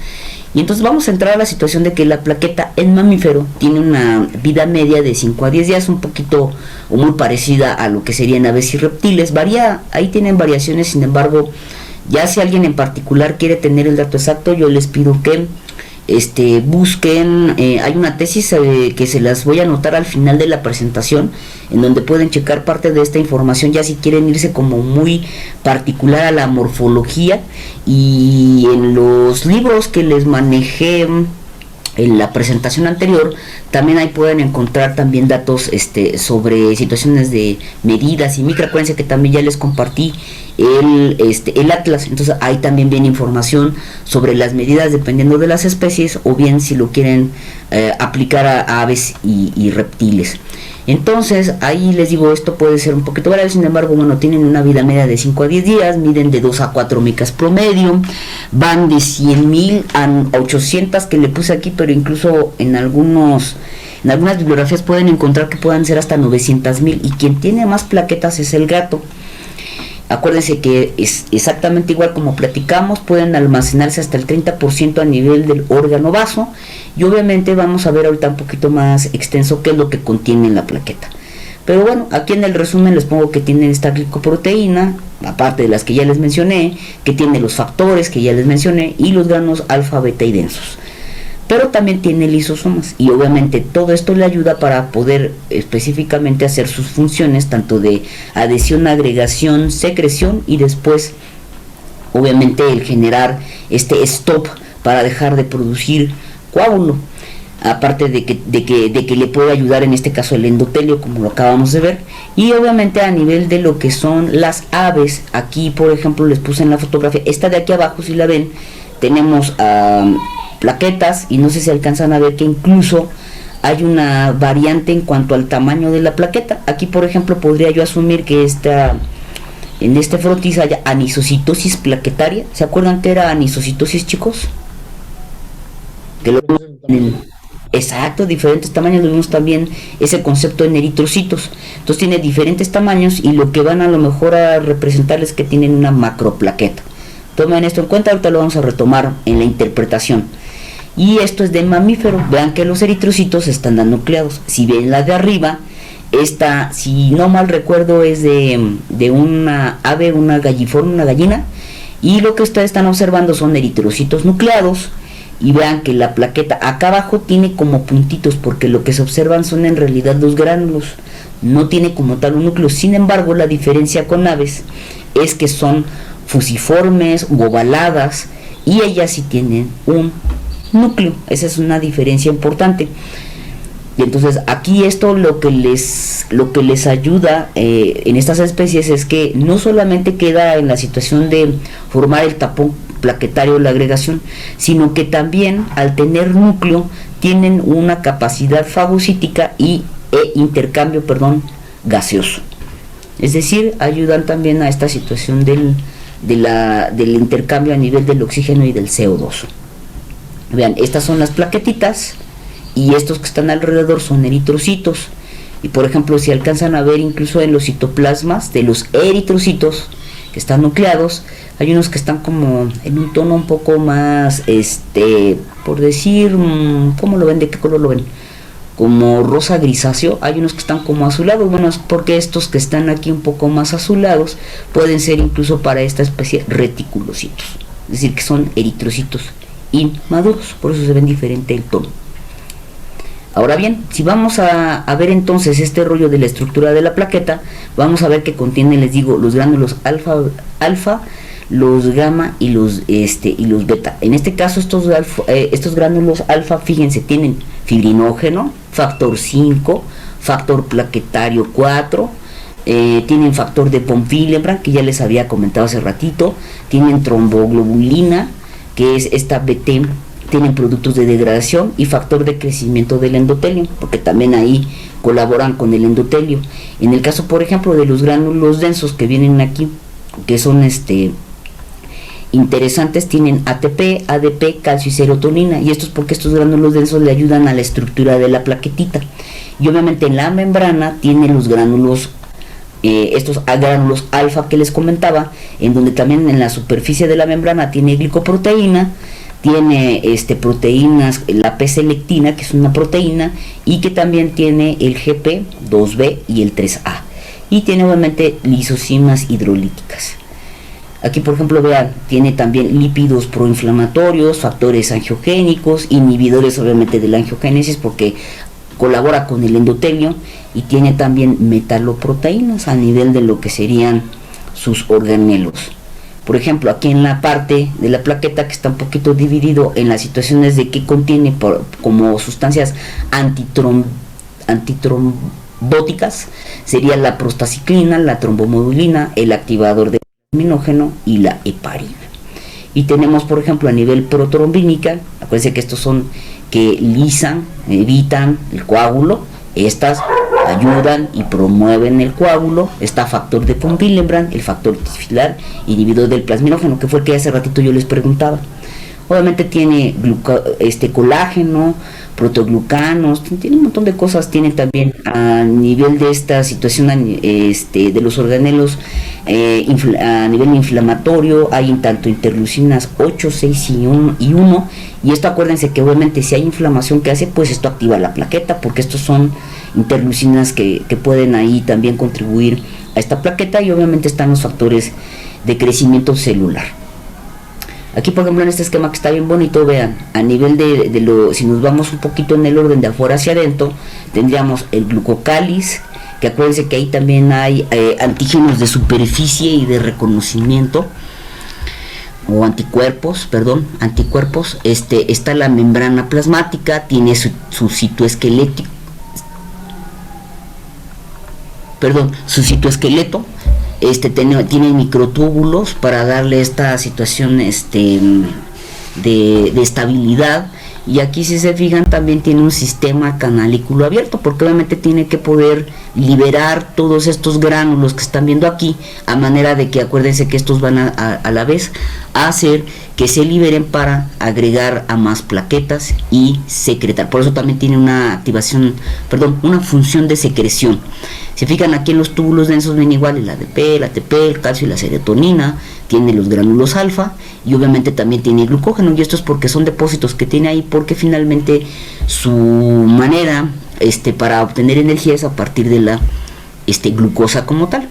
Speaker 1: Y entonces vamos a entrar a la situación de que la plaqueta en mamífero tiene una vida media de 5 a 10 días, un poquito o muy parecida a lo que serían aves y reptiles. Varía, ahí tienen variaciones, sin embargo, ya si alguien en particular quiere tener el dato exacto, yo les pido que busquen, hay una tesis que se las voy a anotar al final de la presentación, en donde pueden checar parte de esta información, ya si quieren irse como muy particular a la morfología. Y en los libros que les manejé en la presentación anterior, también ahí pueden encontrar también datos sobre situaciones de medidas y microacuérdense que también ya les compartí el atlas. Entonces ahí también viene información sobre las medidas dependiendo de las especies, o bien si lo quieren aplicar a aves y reptiles. Entonces ahí les digo, esto puede ser un poquito grave, sin embargo, bueno, tienen una vida media de 5 a 10 días, miden de 2 a 4 micas promedio, van de 100.000 a 800 que le puse aquí, pero incluso en algunas bibliografías pueden encontrar que puedan ser hasta 900.000, y quien tiene más plaquetas es el gato. Acuérdense que es exactamente igual como platicamos, pueden almacenarse hasta el 30% a nivel del órgano vaso, y obviamente vamos a ver ahorita un poquito más extenso qué es lo que contiene la plaqueta. Pero bueno, aquí en el resumen les pongo que tiene esta glicoproteína, aparte de las que ya les mencioné, que tiene los factores que ya les mencioné y los granos alfa, beta y densos. Pero también tiene lisosomas, y obviamente todo esto le ayuda para poder específicamente hacer sus funciones tanto de adhesión, agregación, secreción, y después obviamente el generar este stop para dejar de producir coágulo, aparte de que le puede ayudar en este caso el endotelio, como lo acabamos de ver. Y obviamente a nivel de lo que son las aves, aquí por ejemplo les puse en la fotografía, esta de aquí abajo, si la ven, tenemos plaquetas, y no sé si alcanzan a ver que incluso hay una variante en cuanto al tamaño de la plaqueta. Aquí por ejemplo podría yo asumir que en este frotis haya anisocitosis plaquetaria. ¿Se acuerdan que era anisocitosis, chicos? Que lo exacto, diferentes tamaños. Lo vimos también ese concepto en eritrocitos. Entonces tiene diferentes tamaños, y lo que van a lo mejor a representarles que tienen una macroplaqueta. Tomen esto en cuenta, ahorita lo vamos a retomar en la interpretación. Y esto es de mamífero. Vean que los eritrocitos están nucleados. Si ven la de arriba, esta, si no mal recuerdo, es de una ave, una galliforme, una gallina. Y lo que ustedes están observando son eritrocitos nucleados. Y vean que la plaqueta acá abajo tiene como puntitos, porque lo que se observan son en realidad los gránulos. No tiene como tal un núcleo. Sin embargo, la diferencia con aves es que son fusiformes u ovaladas, y ellas sí tienen un núcleo. Esa es una diferencia importante. Y entonces aquí esto lo que les ayuda en estas especies es que no solamente queda en la situación de formar el tapón plaquetario, la agregación, sino que también al tener núcleo tienen una capacidad fagocítica e intercambio gaseoso. Es decir, ayudan también a esta situación del intercambio a nivel del oxígeno y del CO2. Vean, estas son las plaquetitas y estos que están alrededor son eritrocitos. Y por ejemplo, si alcanzan a ver incluso en los citoplasmas de los eritrocitos que están nucleados, hay unos que están como en un tono un poco más, por decir, ¿cómo lo ven? ¿De qué color lo ven? Como rosa grisáceo. Hay unos que están como azulados. Bueno, es porque estos que están aquí un poco más azulados pueden ser incluso para esta especie reticulocitos, es decir, que son eritrocitos inmaduros, por eso se ven diferente el tono. Ahora bien, si vamos a ver entonces este rollo de la estructura de la plaqueta, vamos a ver que contiene, les digo, los gránulos alfa, los gamma y los beta. En este caso estos gránulos alfa, fíjense, tienen fibrinógeno, factor 5, factor plaquetario 4, tienen factor de von Willebrand, que ya les había comentado hace ratito, tienen tromboglobulina, que es esta BT, tienen productos de degradación y factor de crecimiento del endotelio, porque también ahí colaboran con el endotelio. En el caso, por ejemplo, de los gránulos densos que vienen aquí, que son interesantes, tienen ATP, ADP, calcio y serotonina, y esto es porque estos gránulos densos le ayudan a la estructura de la plaquetita. Y obviamente en la membrana tiene los gránulos, estos gránulos alfa que les comentaba, en donde también en la superficie de la membrana tiene glicoproteína, tiene proteínas, la P-selectina, que es una proteína, y que también tiene el GP2B y el 3A, y tiene obviamente lisosimas hidrolíticas. Aquí, por ejemplo, vean, tiene también lípidos proinflamatorios, factores angiogénicos, inhibidores obviamente de la angiogénesis porque colabora con el endotelio, y tiene también metaloproteínas a nivel de lo que serían sus organelos. Por ejemplo, aquí en la parte de la plaqueta, que está un poquito dividido en las situaciones de que contiene como sustancias antitrombóticas, sería la prostaciclina, la trombomodulina, el activador de minógeno y la heparina. Y tenemos, por ejemplo, a nivel protrombínica, acuérdense que estos son que lisan, evitan el coágulo, estas ayudan y promueven el coágulo. Está factor de von Willebrand, el factor tisfilar, inhibidor del plasminógeno, que fue el que hace ratito yo les preguntaba. Obviamente tiene colágeno, protoglucanos, tiene un montón de cosas. Tiene también a nivel de esta situación de los organelos, a nivel inflamatorio, hay tanto interleucinas 8, 6 y 1, y esto acuérdense que obviamente si hay inflamación que hace, pues esto activa la plaqueta, porque estos son interleucinas que pueden ahí también contribuir a esta plaqueta, y obviamente están los factores de crecimiento celular. Aquí, por ejemplo, en este esquema que está bien bonito, vean, a nivel si nos vamos un poquito en el orden de afuera hacia adentro, tendríamos el glucocáliz, que acuérdense que ahí también hay antígenos de superficie y de reconocimiento, o anticuerpos, está la membrana plasmática, tiene su citoesqueleto, tiene microtúbulos para darle esta situación de estabilidad. Y aquí, si se fijan, también tiene un sistema canalículo abierto, porque obviamente tiene que poder liberar todos estos gránulos que están viendo aquí, a manera de que acuérdense que estos van a la vez a hacer que se liberen para agregar a más plaquetas y secretar. Por eso también tiene una función de secreción. Se fijan aquí en los túbulos densos, ven igual el ADP, el ATP, el calcio y la serotonina, tiene los gránulos alfa, y obviamente también tiene glucógeno, y esto es porque son depósitos que tiene ahí, porque finalmente su manera para obtener energía es a partir de la glucosa como tal.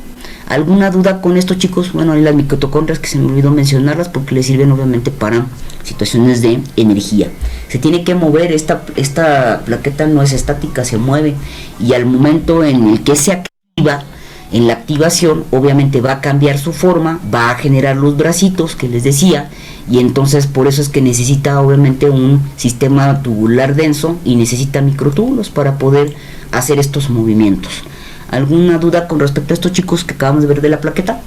Speaker 1: ¿Alguna duda con esto, chicos? Bueno, hay las mitocondrias, que se me olvidó mencionarlas porque les sirven obviamente para situaciones de energía. Se tiene que mover, esta plaqueta no es estática, se mueve, y al momento en el que se activa, en la activación, obviamente va a cambiar su forma, va a generar los bracitos que les decía, y entonces por eso es que necesita obviamente un sistema tubular denso y necesita microtúbulos para poder hacer estos movimientos. ¿Alguna duda con respecto a estos, chicos, que acabamos de ver de la plaqueta?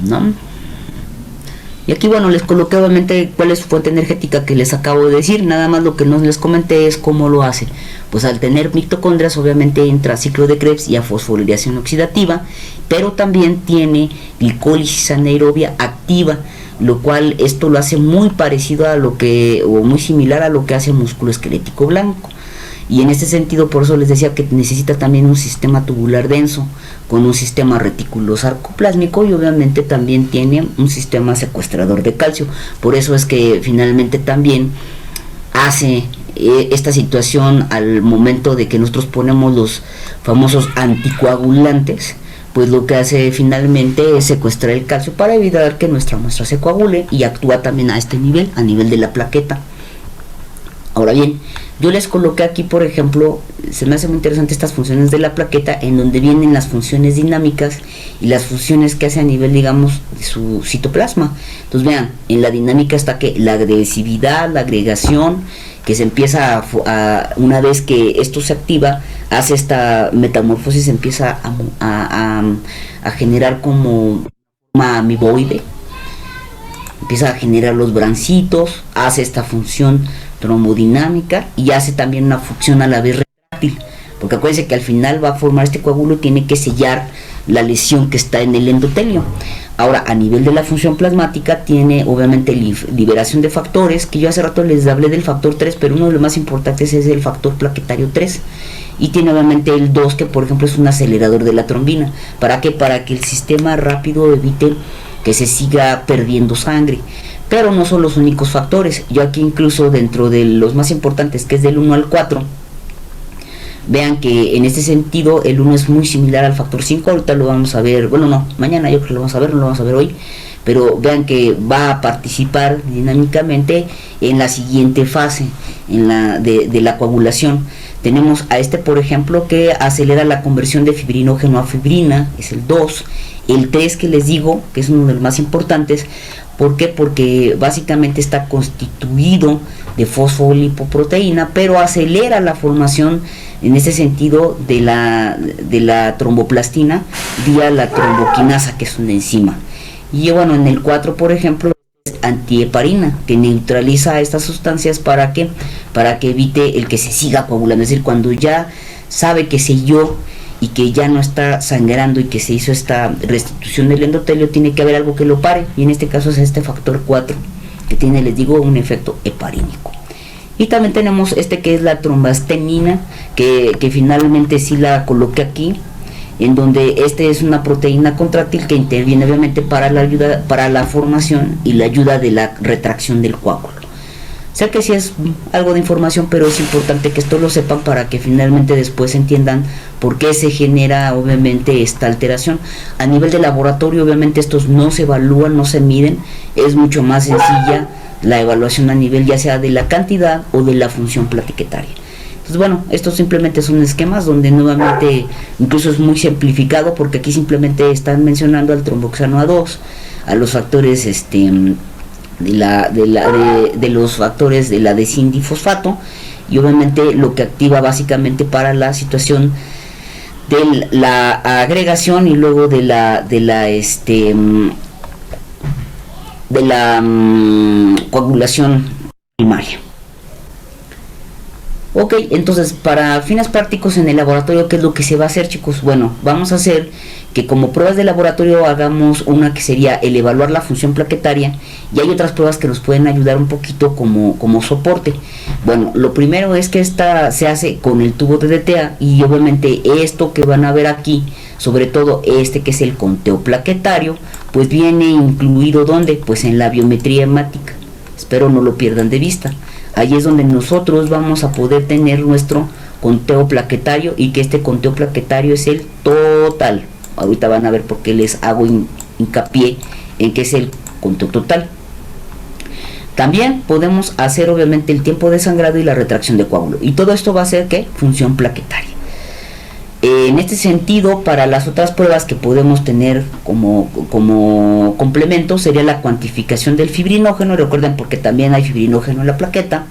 Speaker 1: No. Y aquí, bueno, les coloqué obviamente cuál es su fuente energética que les acabo de decir. Nada más lo que no les comenté es cómo lo hace. Pues al tener mitocondrias obviamente entra a ciclo de Krebs y a fosforilación oxidativa, pero también tiene glicólisis anaerobia activa, lo cual esto lo hace muy parecido a lo que, o muy similar a lo que hace el músculo esquelético blanco. Y en este sentido, por eso les decía que necesita también un sistema tubular denso con un sistema reticulosarcoplásmico, y obviamente también tiene un sistema secuestrador de calcio. Por eso es que finalmente también hace esta situación al momento de que nosotros ponemos los famosos anticoagulantes, pues lo que hace finalmente es secuestrar el calcio para evitar que nuestra muestra se coagule, y actúa también a este nivel, a nivel de la plaqueta. Ahora bien, yo les coloqué aquí, por ejemplo, se me hace muy interesante estas funciones de la plaqueta, en donde vienen las funciones dinámicas y las funciones que hace a nivel, digamos, de su citoplasma. Entonces vean, en la dinámica está que la agresividad, la agregación, que se empieza una vez que esto se activa, hace esta metamorfosis, empieza a generar como una amiboide, empieza a generar los brancitos, hace esta función trombodinámica y hace también una función a la vez retráctil, porque acuérdense que al final va a formar este coágulo, tiene que sellar la lesión que está en el endotelio. Ahora, a nivel de la función plasmática, tiene obviamente liberación de factores, que yo hace rato les hablé del factor 3, pero uno de los más importantes es el factor plaquetario 3, y tiene obviamente el 2, que por ejemplo es un acelerador de la trombina. ¿Para qué? Para que el sistema rápido evite que se siga perdiendo sangre. Pero no son los únicos factores. Yo aquí incluso dentro de los más importantes, que es del 1 al 4, vean que en este sentido el 1 es muy similar al factor 5. Ahorita lo vamos a ver, bueno, no, mañana yo creo que lo vamos a ver, no lo vamos a ver hoy, pero vean que va a participar dinámicamente en la siguiente fase, en la de la coagulación. Tenemos a este, por ejemplo, que acelera la conversión de fibrinógeno a fibrina, es el 2. El 3, que les digo, que es uno de los más importantes. ¿Por qué? Porque básicamente está constituido de fosfolipoproteína, pero acelera la formación, en ese sentido, de la tromboplastina vía la tromboquinasa, que es una enzima. Y bueno, en el 4, por ejemplo, es antiheparina, que neutraliza estas sustancias para que evite el que se siga coagulando. Es decir, cuando ya sabe que selló y que ya no está sangrando y que se hizo esta restitución del endotelio, tiene que haber algo que lo pare, y en este caso es este factor 4, que tiene, les digo, un efecto heparínico. Y también tenemos este que es la trombastenina, que finalmente sí la coloqué aquí, en donde este es una proteína contráctil que interviene obviamente para la formación y la ayuda de la retracción del coágulo. Sé que sí es algo de información, pero es importante que esto lo sepan para que finalmente después entiendan por qué se genera obviamente esta alteración. A nivel de laboratorio obviamente estos no se evalúan, no se miden, es mucho más sencilla la evaluación a nivel ya sea de la cantidad o de la función plaquetaria. Entonces bueno, estos simplemente son esquemas donde nuevamente incluso es muy simplificado, porque aquí simplemente están mencionando al tromboxano A2, a los factores de los factores de la desindifosfato, y obviamente lo que activa básicamente para la situación de la agregación y luego de la coagulación primaria. Ok, entonces para fines prácticos en el laboratorio, ¿qué es lo que se va a hacer, chicos? Bueno, vamos a hacer que como pruebas de laboratorio hagamos una que sería el evaluar la función plaquetaria, y hay otras pruebas que nos pueden ayudar un poquito como soporte. Bueno, lo primero es que esta se hace con el tubo de DTA, y obviamente esto que van a ver aquí, sobre todo este que es el conteo plaquetario, pues viene incluido ¿dónde? Pues en la biometría hemática. Espero no lo pierdan de vista. Ahí es donde nosotros vamos a poder tener nuestro conteo plaquetario, y que este conteo plaquetario es el total. Ahorita van a ver por qué les hago hincapié en que es el conteo total. También podemos hacer obviamente el tiempo de sangrado y la retracción de coágulo, y todo esto va a ser ¿qué? Función plaquetaria. En este sentido, para las otras pruebas que podemos tener como complemento, sería la cuantificación del fibrinógeno. Recuerden, porque también hay fibrinógeno en la plaqueta.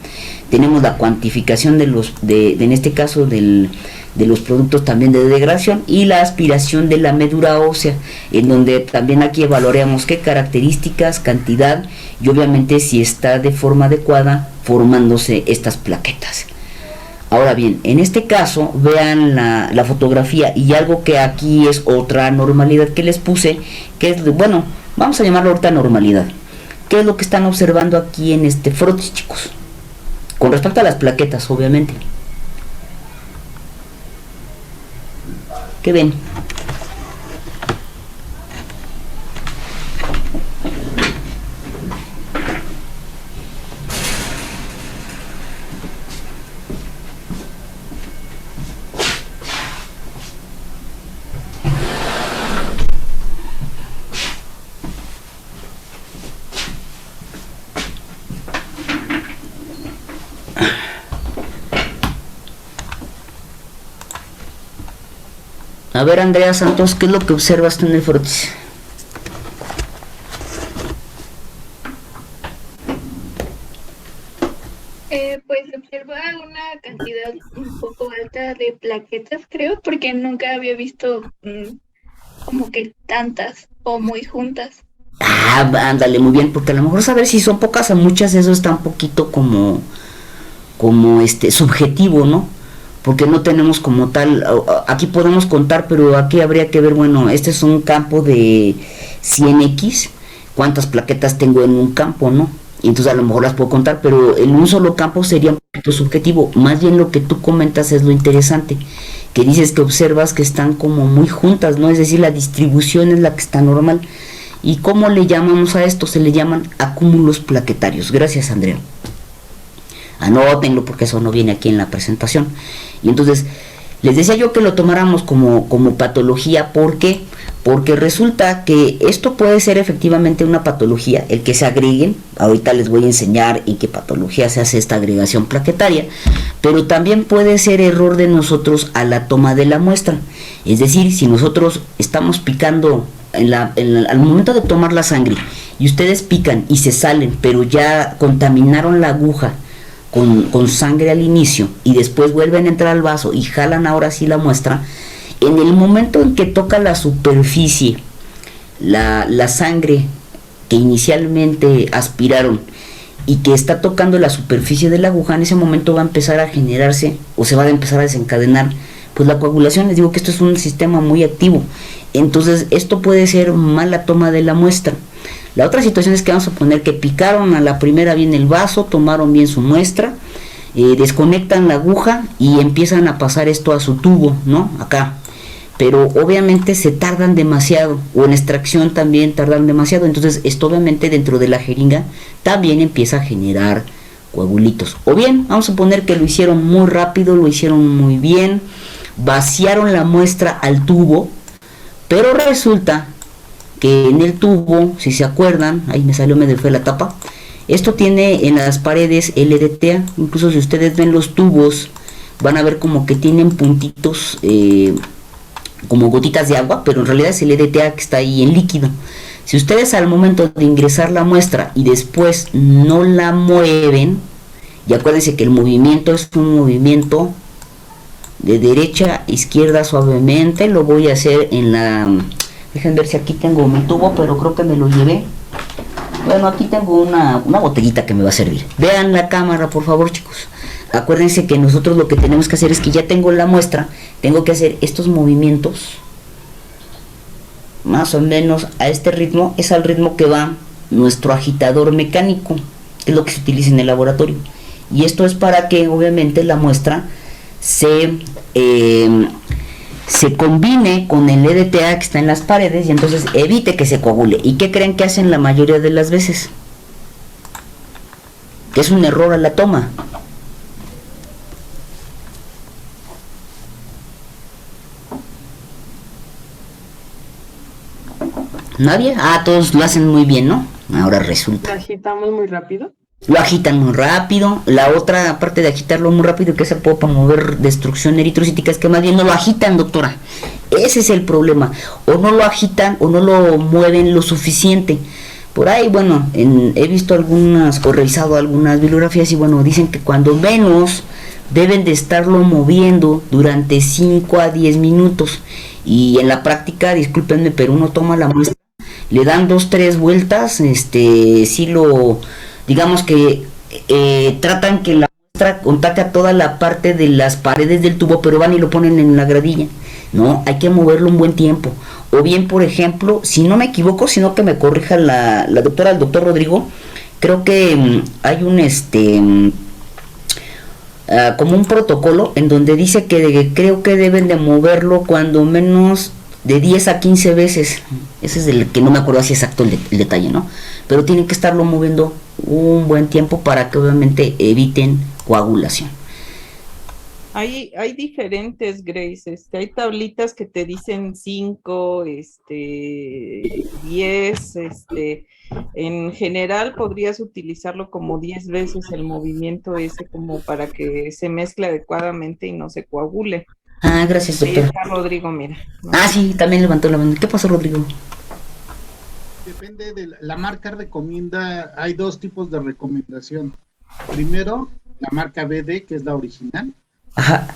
Speaker 1: Tenemos la cuantificación en este caso del de los productos también de degradación, y la aspiración de la médula ósea, en donde también aquí evaluaremos qué características, cantidad y obviamente si está de forma adecuada formándose estas plaquetas. Ahora bien, en este caso vean la fotografía, y algo que aquí es otra normalidad que les puse, que es, bueno, vamos a llamarlo ahorita normalidad. ¿Qué es lo que están observando aquí en este frotis, chicos? Con respecto a las plaquetas, obviamente. ¿Qué ven? A ver, Andrea Santos, ¿qué es lo que observas tú en el frotis?
Speaker 3: Pues observa una cantidad un poco alta de plaquetas, creo, porque nunca había visto como que tantas o muy juntas.
Speaker 1: Ah, ándale, muy bien, porque a lo mejor saber si son pocas o muchas, eso está un poquito como subjetivo, ¿no? Porque no tenemos como tal, aquí podemos contar, pero aquí habría que ver, bueno, este es un campo de 100x, cuántas plaquetas tengo en un campo, ¿no? Y entonces a lo mejor las puedo contar, pero en un solo campo sería un poquito subjetivo. Más bien lo que tú comentas es lo interesante, que dices que observas que están como muy juntas, ¿no? Es decir, la distribución es la que está normal. ¿Y cómo le llamamos a esto? Se le llaman acúmulos plaquetarios. Gracias, Andrea. Anótenlo porque eso no viene aquí en la presentación. Y entonces les decía yo que lo tomáramos como patología. ¿Por qué? Porque resulta que esto puede ser efectivamente una patología, el que se agreguen. Ahorita les voy a enseñar en qué patología se hace esta agregación plaquetaria, pero también puede ser error de nosotros a la toma de la muestra. Es decir, si nosotros estamos picando al momento de tomar la sangre y ustedes pican y se salen, pero ya contaminaron la aguja con sangre al inicio y después vuelven a entrar al vaso y jalan ahora sí la muestra, en el momento en que toca la superficie la sangre que inicialmente aspiraron y que está tocando la superficie de la aguja, en ese momento va a empezar a generarse o se va a empezar a desencadenar pues la coagulación. Les digo que esto es un sistema muy activo, entonces esto puede ser mala toma de la muestra. La otra situación es que vamos a poner que picaron a la primera bien el vaso, tomaron bien su muestra, desconectan la aguja y empiezan a pasar esto a su tubo, ¿no? Acá. Pero obviamente se tardan demasiado, o en extracción también tardan demasiado, entonces esto obviamente dentro de la jeringa también empieza a generar coagulitos. O bien, vamos a poner que lo hicieron muy rápido, lo hicieron muy bien, vaciaron la muestra al tubo, pero resulta que en el tubo, si se acuerdan, ahí me salió medio fea la tapa, esto tiene en las paredes LDTA, incluso si ustedes ven los tubos, van a ver como que tienen puntitos, como gotitas de agua, pero en realidad es el LDTA que está ahí en líquido. Si ustedes al momento de ingresar la muestra y después no la mueven, y acuérdense que el movimiento es un movimiento de derecha a izquierda suavemente, lo voy a hacer en la... Dejen ver si aquí tengo mi tubo, pero creo que me lo llevé. Bueno, aquí tengo una botellita que me va a servir. Vean la cámara, por favor, chicos. Acuérdense que nosotros lo que tenemos que hacer es que ya tengo la muestra, tengo que hacer estos movimientos más o menos a este ritmo. Es al ritmo que va nuestro agitador mecánico, que es lo que se utiliza en el laboratorio. Y esto es para que obviamente la muestra se combine con el EDTA que está en las paredes y entonces evite que se coagule. ¿Y qué creen que hacen la mayoría de las veces? Que es un error a la toma. ¿Nadie? Ah, todos lo hacen muy bien, ¿no? Ahora resulta.
Speaker 5: ¿Lo agitamos muy rápido?
Speaker 1: Lo agitan muy rápido. La otra, aparte de agitarlo muy rápido, que se puede promover destrucción eritrocítica, es que más bien no lo agitan, doctora. Ese es el problema. O no lo agitan o no lo mueven lo suficiente. Por ahí, bueno, he visto algunas o revisado algunas bibliografías y bueno, dicen que cuando menos deben de estarlo moviendo durante 5 a 10 minutos. Y en la práctica, discúlpenme, pero uno toma la muestra, le dan 2, 3 vueltas, sí lo, digamos que tratan que la muestra contacte a toda la parte de las paredes del tubo, pero van y lo ponen en la gradilla. No, hay que moverlo un buen tiempo. O bien, por ejemplo, si no me equivoco, sino que me corrija la doctora, el doctor Rodrigo, creo que hay un como un protocolo en donde dice que creo que deben de moverlo cuando menos de 10 a 15 veces. Ese es el que no me acuerdo así exacto el detalle, ¿no? Pero tienen que estarlo moviendo un buen tiempo para que obviamente eviten coagulación.
Speaker 5: Hay diferentes, Grace. Hay tablitas que te dicen 5, 10. En general podrías utilizarlo como 10 veces el movimiento ese, como para que se mezcle adecuadamente y no se coagule.
Speaker 1: Ah, gracias,
Speaker 5: Ahí
Speaker 1: doctor.
Speaker 5: está Rodrigo, mira, ¿no?
Speaker 1: Ah, sí, también levantó la mano. ¿Qué pasó, Rodrigo?
Speaker 6: Depende de la marca recomienda, hay 2 tipos de recomendación. Primero, la marca BD, que es la original.
Speaker 1: Ajá.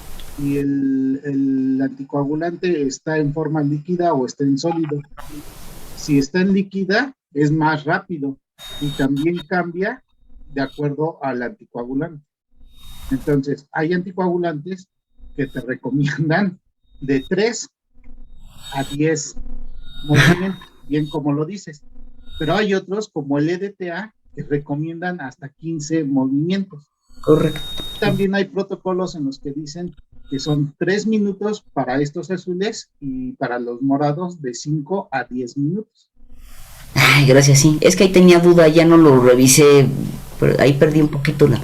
Speaker 6: Y el anticoagulante está en forma líquida o está en sólido. Si está en líquida, es más rápido y también cambia de acuerdo al anticoagulante. Entonces, hay anticoagulantes que te recomiendan de 3 a 10 movimientos, bien como lo dices. Pero hay otros, como el EDTA, que recomiendan hasta 15 movimientos.
Speaker 1: Correcto.
Speaker 6: También hay protocolos en los que dicen que son 3 minutos para estos azules y para los morados de 5 a 10 minutos.
Speaker 1: Ay, gracias, sí. Es que ahí tenía duda, ya no lo revisé, pero ahí perdí un poquito la...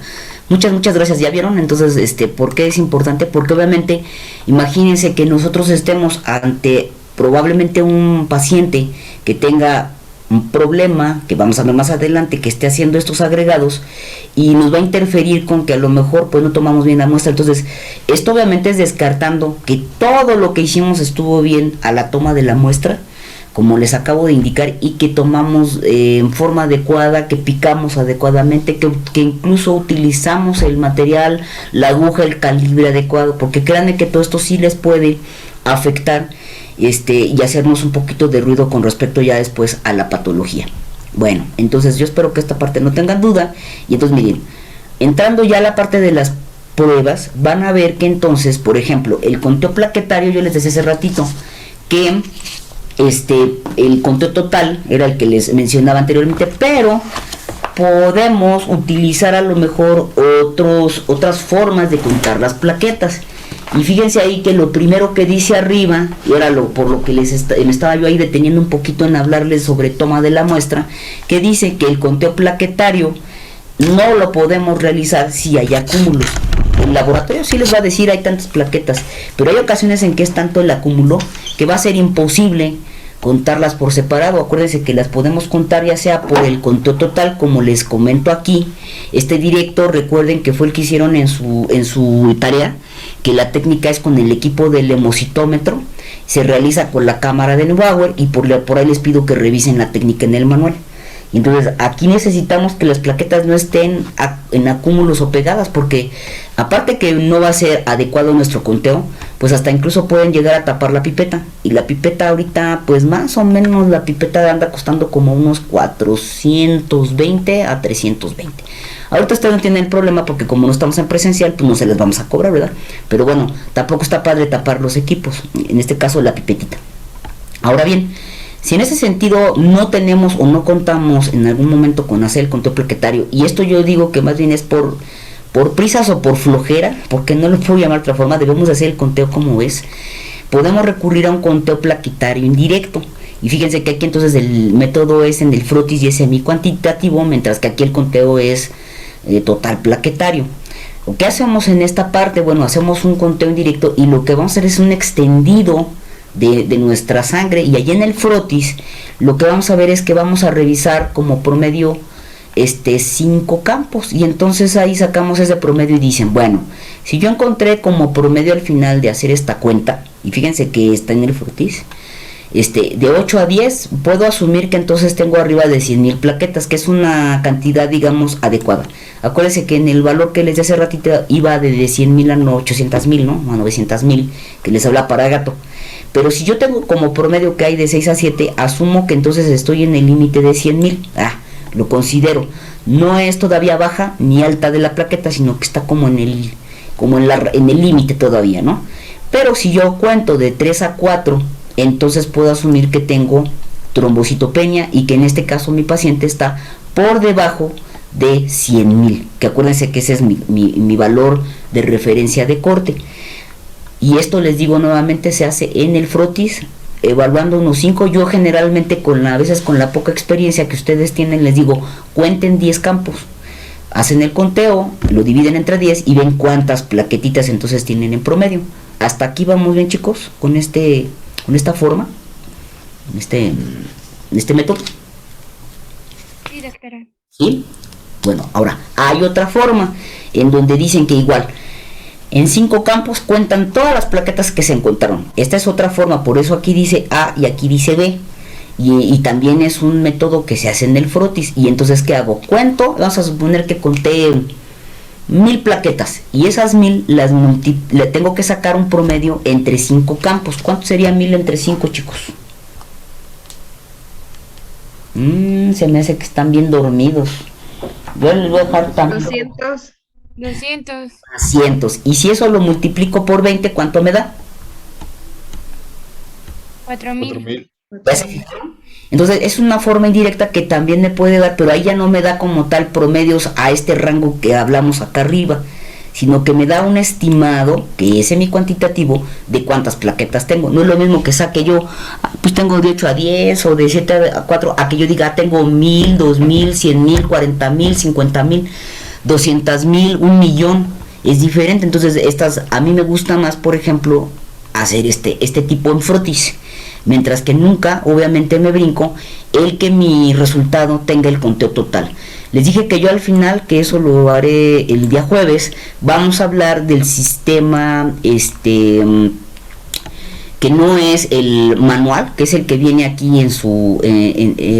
Speaker 1: Muchas gracias, ¿ya vieron? Entonces, ¿por qué es importante? Porque obviamente, imagínense que nosotros estemos ante probablemente un paciente que tenga un problema, que vamos a ver más adelante, que esté haciendo estos agregados y nos va a interferir con que a lo mejor pues no tomamos bien la muestra. Entonces, esto obviamente es descartando que todo lo que hicimos estuvo bien a la toma de la muestra, como les acabo de indicar, y que tomamos en forma adecuada, que picamos adecuadamente, que incluso utilizamos el material, la aguja, el calibre adecuado, porque créanme que todo esto sí les puede afectar y hacernos un poquito de ruido con respecto ya después a la patología. Bueno, entonces yo espero que esta parte no tengan duda. Y entonces miren, entrando ya a la parte de las pruebas, van a ver que entonces, por ejemplo, el conteo plaquetario, yo les decía hace ratito que el conteo total era el que les mencionaba anteriormente, pero podemos utilizar a lo mejor otras formas de contar las plaquetas. Y fíjense ahí que lo primero que dice arriba, y era por lo que me estaba yo ahí deteniendo un poquito en hablarles sobre toma de la muestra, que dice que el conteo plaquetario no lo podemos realizar si hay acúmulos. El laboratorio sí les va a decir hay tantas plaquetas, pero hay ocasiones en que es tanto el acúmulo que va a ser imposible contarlas por separado. Acuérdense que las podemos contar ya sea por el conteo total, como les comento aquí. Directo, recuerden que fue el que hicieron en su tarea, que la técnica es con el equipo del hemocitómetro, se realiza con la cámara de Neubauer, y por ahí les pido que revisen la técnica en el manual. Y entonces aquí necesitamos que las plaquetas no estén en acúmulos o pegadas, porque aparte que no va a ser adecuado nuestro conteo, pues hasta incluso pueden llegar a tapar la pipeta. Y la pipeta ahorita, pues más o menos la pipeta anda costando como unos 420 a 320. Ahorita ustedes no tienen el problema porque como no estamos en presencial, pues no se les vamos a cobrar, ¿verdad? Pero bueno, tampoco está padre tapar los equipos, en este caso la pipetita. Ahora bien, si en ese sentido no tenemos o no contamos en algún momento con hacer el conteo plaquetario, y esto yo digo que más bien es por prisas o por flojera, porque no lo puedo llamar de otra forma, debemos de hacer el conteo como es, podemos recurrir a un conteo plaquetario indirecto. Y fíjense que aquí entonces el método es en el frotis y es semi-cuantitativo, mientras que aquí el conteo es total plaquetario. ¿Qué hacemos en esta parte? Bueno, hacemos un conteo indirecto y lo que vamos a hacer es un extendido de nuestra sangre, y allí en el frotis lo que vamos a ver es que vamos a revisar como promedio 5 campos, y entonces ahí sacamos ese promedio y dicen, bueno, si yo encontré como promedio al final de hacer esta cuenta, y fíjense que está en el frotis, de 8 a 10, puedo asumir que entonces tengo arriba de 100,000 plaquetas, que es una cantidad, digamos, adecuada. Acuérdense que en el valor que les di hace ratito iba de 100,000 a 800,000, ¿no? A 900,000, que les habla para gato. Pero si yo tengo como promedio que hay de 6 a 7, asumo que entonces estoy en el límite de 100,000. Lo considero. No es todavía baja ni alta de la plaqueta, sino que está como en el límite todavía, ¿no? Pero si yo cuento de 3 a 4, entonces puedo asumir que tengo trombocitopenia y que en este caso mi paciente está por debajo de 100,000, que acuérdense que ese es mi valor de referencia de corte. Y esto, les digo nuevamente, se hace en el frotis, evaluando unos 5. Yo generalmente a veces con la poca experiencia que ustedes tienen, les digo, cuenten 10 campos, hacen el conteo, lo dividen entre 10 y ven cuántas plaquetitas entonces tienen en promedio. Hasta aquí vamos bien, chicos, con esta forma, este método.
Speaker 3: Sí, doctora.
Speaker 1: ¿Sí? Bueno, ahora hay otra forma en donde dicen que igual en 5 campos cuentan todas las plaquetas que se encontraron. Esta es otra forma, por eso aquí dice A y aquí dice B. Y también es un método que se hace en el frotis. Y entonces, ¿qué hago? Cuento, vamos a suponer que conté 1,000 plaquetas, y esas 1,000 le tengo que sacar un promedio entre 5 campos. ¿Cuánto sería 1,000 entre 5, chicos? Se me hace que están bien dormidos. Yo les voy a dejar también
Speaker 7: 200.
Speaker 1: 200. Y si eso lo multiplico por 20, ¿cuánto me da?
Speaker 3: 4,000.
Speaker 1: Entonces es una forma indirecta que también me puede dar, pero ahí ya no me da como tal promedios a este rango que hablamos acá arriba, sino que me da un estimado, que es semi-cuantitativo, de cuántas plaquetas tengo. No es lo mismo que saque yo, pues tengo de 8 a 10 o de 7 a 4, a que yo diga tengo 1,000, 2,000, 100,000, 40,000, 50,000, 200,000, 1,000,000. Es diferente. Entonces a mí me gusta más, por ejemplo, hacer este tipo en frotis, mientras que nunca, obviamente, me brinco el que mi resultado tenga el conteo total. Les dije que yo al final, que eso lo haré el día jueves, vamos a hablar del sistema que no es el manual, que es el que viene aquí en su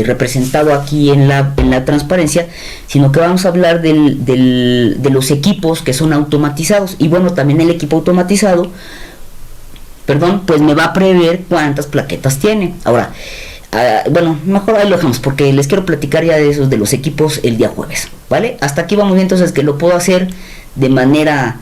Speaker 1: representado aquí en la transparencia, sino que vamos a hablar de los equipos que son automatizados. Y bueno, también el equipo automatizado, pues me va a prever cuántas plaquetas tiene. Ahora, bueno, mejor ahí lo dejamos, porque les quiero platicar ya de esos, de los equipos, el día jueves, ¿vale? Hasta aquí vamos bien. Entonces, que lo puedo hacer de manera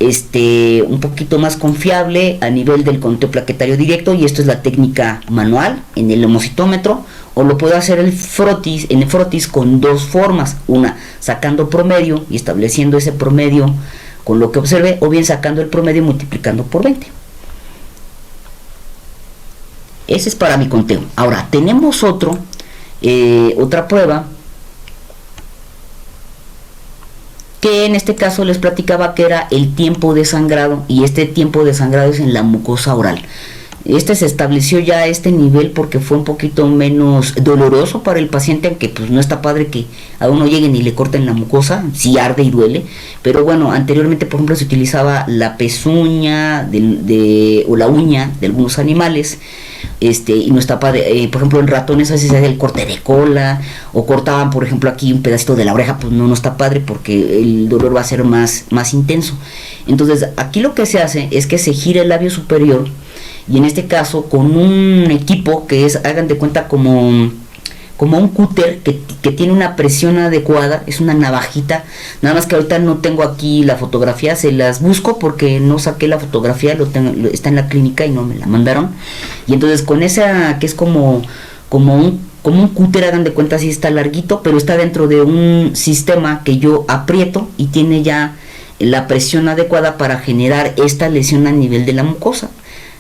Speaker 1: un poquito más confiable a nivel del conteo plaquetario directo, y esto es la técnica manual en el hemocitómetro, o lo puedo hacer en el frotis con dos formas: una sacando promedio y estableciendo ese promedio con lo que observé, o bien sacando el promedio y multiplicando por 20. Ese es para mi conteo. Ahora tenemos otra prueba, que en este caso les platicaba que era el tiempo de sangrado, y este tiempo de sangrado es en la mucosa oral. Se estableció ya a este nivel porque fue un poquito menos doloroso para el paciente, aunque pues no está padre que a uno lleguen y le corten la mucosa, sí arde y duele, pero bueno, anteriormente por ejemplo se utilizaba la pezuña o la uña de algunos animales, y no está padre. Por ejemplo en ratones así se hace el corte de cola, o cortaban por ejemplo aquí un pedacito de la oreja, pues no está padre porque el dolor va a ser más intenso. Entonces aquí lo que se hace es que se gira el labio superior, y en este caso con un equipo que es, hagan de cuenta, como un cúter que tiene una presión adecuada. Es una navajita, nada más que ahorita no tengo aquí la fotografía, se las busco porque no saqué la fotografía, está en la clínica y no me la mandaron. Y entonces con esa, que es como un cúter, hagan de cuenta, así está larguito, pero está dentro de un sistema que yo aprieto y tiene ya la presión adecuada para generar esta lesión a nivel de la mucosa.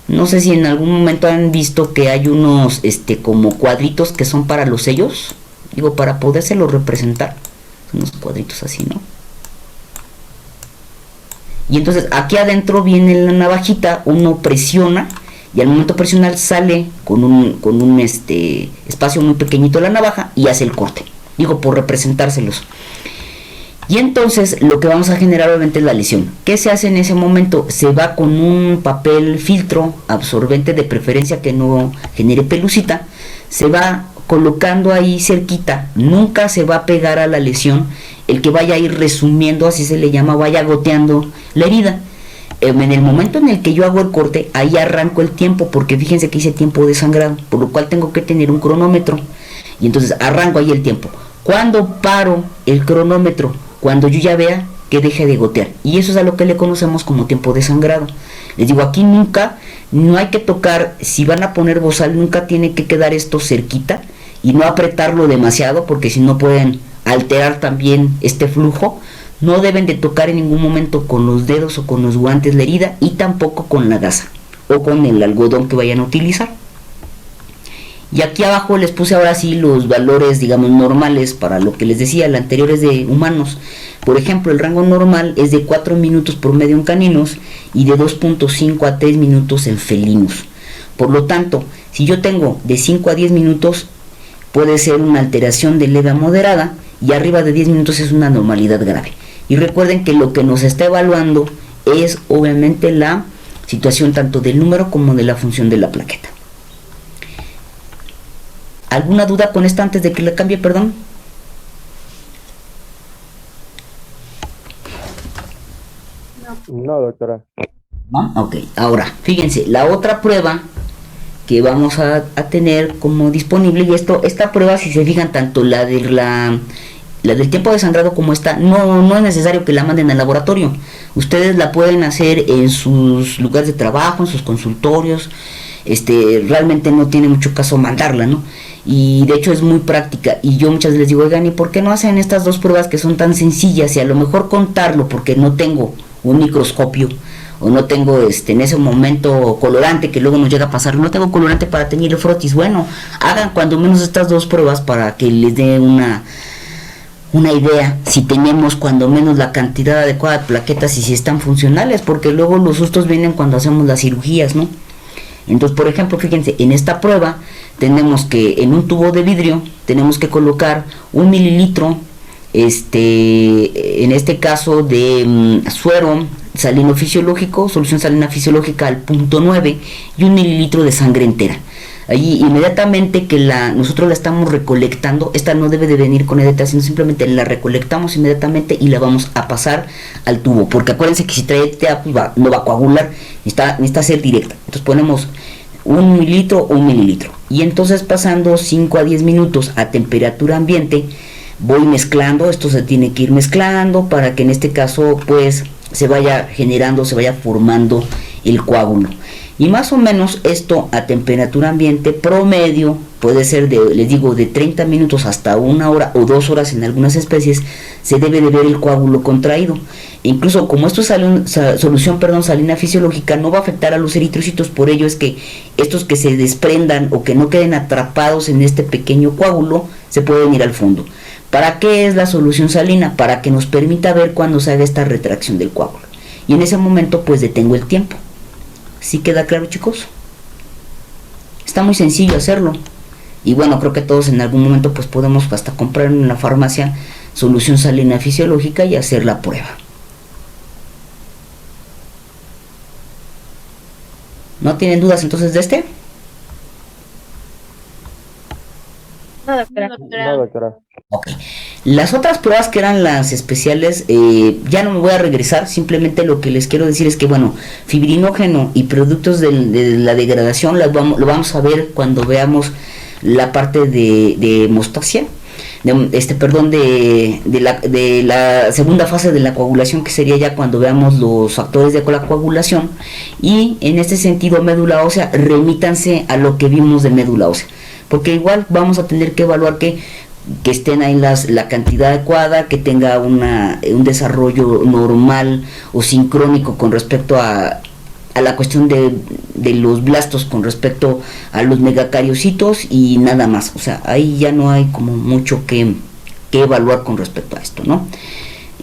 Speaker 1: No sé si en algún momento han visto que hay unos como cuadritos que son para los sellos, digo, para podérselo representar, unos cuadritos así, ¿no? Y entonces aquí adentro viene la navajita, uno presiona, y al momento de presionar sale con un espacio muy pequeñito la navaja y hace el corte, digo, por representárselos. Y entonces lo que vamos a generar obviamente es la lesión. ¿Qué se hace en ese momento? Se va con un papel filtro absorbente, de preferencia que no genere pelucita, se va colocando ahí cerquita, nunca se va a pegar a la lesión, el que vaya a ir resumiendo, así se le llama, vaya goteando la herida. En el momento en el que yo hago el corte, ahí arranco el tiempo, porque fíjense que hice tiempo de sangrado, por lo cual tengo que tener un cronómetro, y entonces arranco ahí el tiempo. Cuando paro el cronómetro, cuando yo ya vea que deje de gotear, y eso es a lo que le conocemos como tiempo de sangrado. Les digo, aquí nunca, no hay que tocar, si van a poner bozal, nunca tiene que quedar esto cerquita, y no apretarlo demasiado, porque si no pueden alterar también este flujo. No deben de tocar en ningún momento con los dedos o con los guantes la herida, y tampoco con la gasa o con el algodón que vayan a utilizar. Y aquí abajo les puse ahora sí los valores, digamos, normales para lo que les decía, el anterior es de humanos. Por ejemplo, el rango normal es de 4 minutos promedio en caninos y de 2.5 a 3 minutos en felinos. Por lo tanto, si yo tengo de 5 a 10 minutos, puede ser una alteración de leve a moderada, y arriba de 10 minutos es una normalidad grave. Y recuerden que lo que nos está evaluando es obviamente la situación tanto del número como de la función de la plaqueta. ¿Alguna duda con esta antes de que la cambie, perdón?
Speaker 7: No, doctora.
Speaker 1: ¿No? Ok, ahora, fíjense, la otra prueba que vamos a tener como disponible, y esta prueba, si se fijan, tanto la del tiempo de sangrado como esta, no es necesario que la manden al laboratorio. Ustedes la pueden hacer en sus lugares de trabajo, en sus consultorios. Realmente no tiene mucho caso mandarla, ¿no? Y de hecho es muy práctica, y yo muchas veces les digo, oigan, ¿y por qué no hacen estas dos pruebas que son tan sencillas? Y a lo mejor contarlo, porque no tengo un microscopio, o no tengo en ese momento colorante, que luego nos llega a pasar, no tengo colorante para teñir el frotis. Bueno, hagan cuando menos estas dos pruebas para que les dé una idea si tenemos cuando menos la cantidad adecuada de plaquetas y si están funcionales, porque luego los sustos vienen cuando hacemos las cirugías, ¿no? Entonces, por ejemplo, fíjense, en esta prueba tenemos que en un tubo de vidrio tenemos que colocar 1 mililitro, en este caso de suero salino fisiológico, solución salina fisiológica al 0.9, y 1 mililitro de sangre entera. Allí inmediatamente que nosotros la estamos recolectando, esta no debe de venir con EDTA, sino simplemente la recolectamos inmediatamente y la vamos a pasar al tubo, porque acuérdense que si trae EDTA pues no va a coagular, necesita ser directa. Entonces ponemos 1 mililitro o 1 mililitro, y entonces pasando 5 a 10 minutos a temperatura ambiente, voy mezclando. Esto se tiene que ir mezclando para que en este caso pues se vaya generando, se vaya formando el coágulo. Y más o menos esto a temperatura ambiente promedio puede ser les digo, de 30 minutos hasta 1 hora o 2 horas en algunas especies, se debe de ver el coágulo contraído. Incluso como esto es solución salina fisiológica, no va a afectar a los eritrocitos, por ello es que estos que se desprendan o que no queden atrapados en este pequeño coágulo se pueden ir al fondo. ¿Para qué es la solución salina? Para que nos permita ver cuando se haga esta retracción del coágulo. Y en ese momento pues detengo el tiempo. ¿Sí queda claro, chicos? Está muy sencillo hacerlo. Y bueno, creo que todos en algún momento pues podemos hasta comprar en la farmacia solución salina fisiológica y hacer la prueba. ¿No tienen dudas entonces de este?
Speaker 3: No, doctora.
Speaker 7: No, doctora.
Speaker 1: Ok. Las otras pruebas que eran las especiales, ya no me voy a regresar, simplemente lo que les quiero decir es que bueno, fibrinógeno y productos de la degradación lo vamos a ver cuando veamos la parte de hemostasia, de la segunda fase de la coagulación, que sería ya cuando veamos los factores de la coagulación. Y en este sentido, médula ósea, remítanse a lo que vimos de médula ósea, porque igual vamos a tener que evaluar que estén ahí la cantidad adecuada, que tenga un desarrollo normal o sincrónico con respecto a la cuestión de los blastos con respecto a los megacariocitos, y nada más. O sea, ahí ya no hay como mucho que evaluar con respecto a esto, ¿no?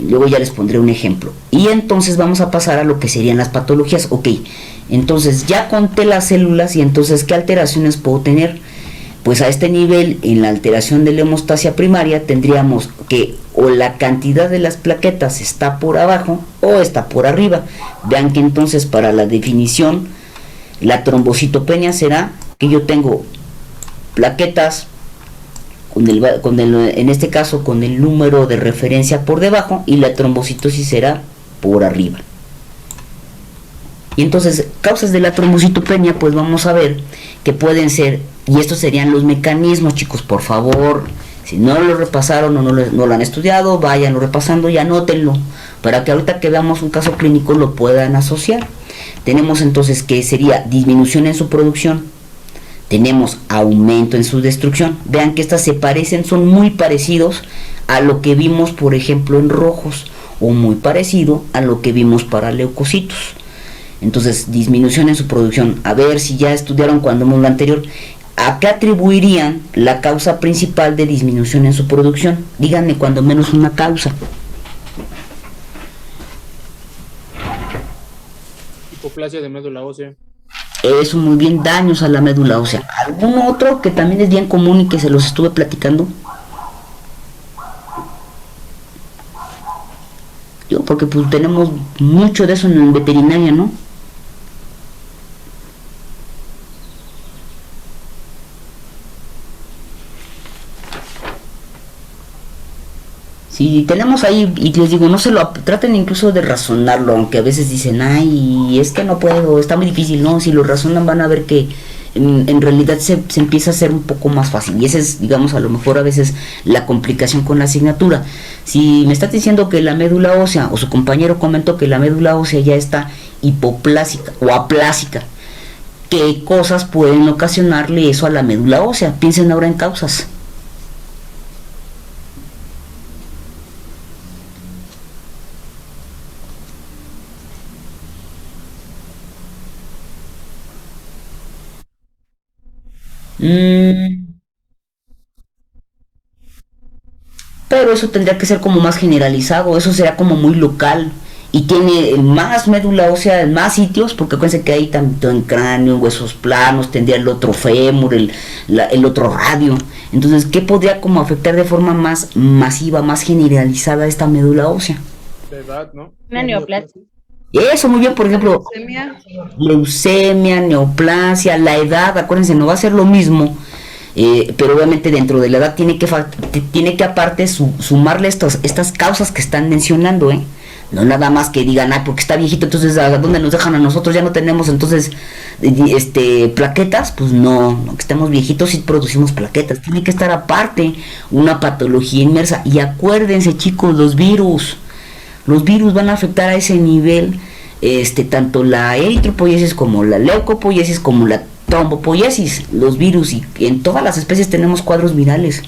Speaker 1: Luego ya les pondré un ejemplo. Y entonces vamos a pasar a lo que serían las patologías. Ok, entonces ya conté las células, y entonces ¿qué alteraciones puedo tener? pues a este nivel, en la alteración de la hemostasia primaria, tendríamos que o la cantidad de las plaquetas está por abajo o está por arriba. Vean que entonces para la definición, la trombocitopenia será que yo tengo plaquetas en este caso con el número de referencia por debajo, y la trombocitosis será por arriba. Y entonces, causas de la trombocitopenia, pues vamos a ver que pueden ser, y estos serían los mecanismos, chicos, por favor, si no lo repasaron o no lo han estudiado, váyanlo repasando y anótenlo, para que ahorita que veamos un caso clínico lo puedan asociar. Tenemos entonces que sería disminución en su producción, tenemos aumento en su destrucción. Vean que estas se parecen, son muy parecidos a lo que vimos, por ejemplo, en rojos, o muy parecido a lo que vimos para leucocitos. Entonces, disminución en su producción. A ver si ya estudiaron cuando vimos lo anterior. ¿A qué atribuirían la causa principal de disminución en su producción? Díganme cuando menos una causa.
Speaker 2: Hipoplasia de médula ósea.
Speaker 1: Eso, muy bien, daños a la médula ósea. ¿Algún otro que también es bien común y que se los estuve platicando? Yo, porque pues tenemos mucho de eso en veterinaria, ¿no? Si tenemos ahí, y les digo, no se lo traten incluso de razonarlo, aunque a veces dicen, ay, es que no puedo, está muy difícil. No, si lo razonan van a ver que en realidad se empieza a hacer un poco más fácil, y esa es, digamos, a lo mejor a veces la complicación con la asignatura. Si me estás diciendo que la médula ósea, o su compañero comentó que la médula ósea ya está hipoplásica o aplásica, ¿qué cosas pueden ocasionarle eso a la médula ósea? Piensen ahora en causas. Pero eso tendría que ser como más generalizado, eso será como muy local, y tiene más médula ósea en más sitios, porque acuérdense que hay tanto en cráneo, en huesos planos, tendría el otro fémur, el otro radio. Entonces, ¿qué podría como afectar de forma más masiva, más generalizada esta médula ósea?
Speaker 2: De edad, ¿no?
Speaker 8: Una neoplasia.
Speaker 1: Eso, muy bien, por ejemplo, leucemia, neoplasia, la edad, acuérdense, no va a ser lo mismo. Pero obviamente dentro de la edad tiene que aparte sumarle estas causas que están mencionando, no nada más que digan, porque está viejito, entonces ¿a dónde nos dejan a nosotros? Ya no tenemos entonces plaquetas. Pues no, que estemos viejitos y producimos plaquetas, tiene que estar aparte una patología inmersa. Y acuérdense, chicos, los virus van a afectar a ese nivel, tanto la eritropoiesis como la leucopoiesis como la trombopoiesis, los virus, y en todas las especies tenemos cuadros virales,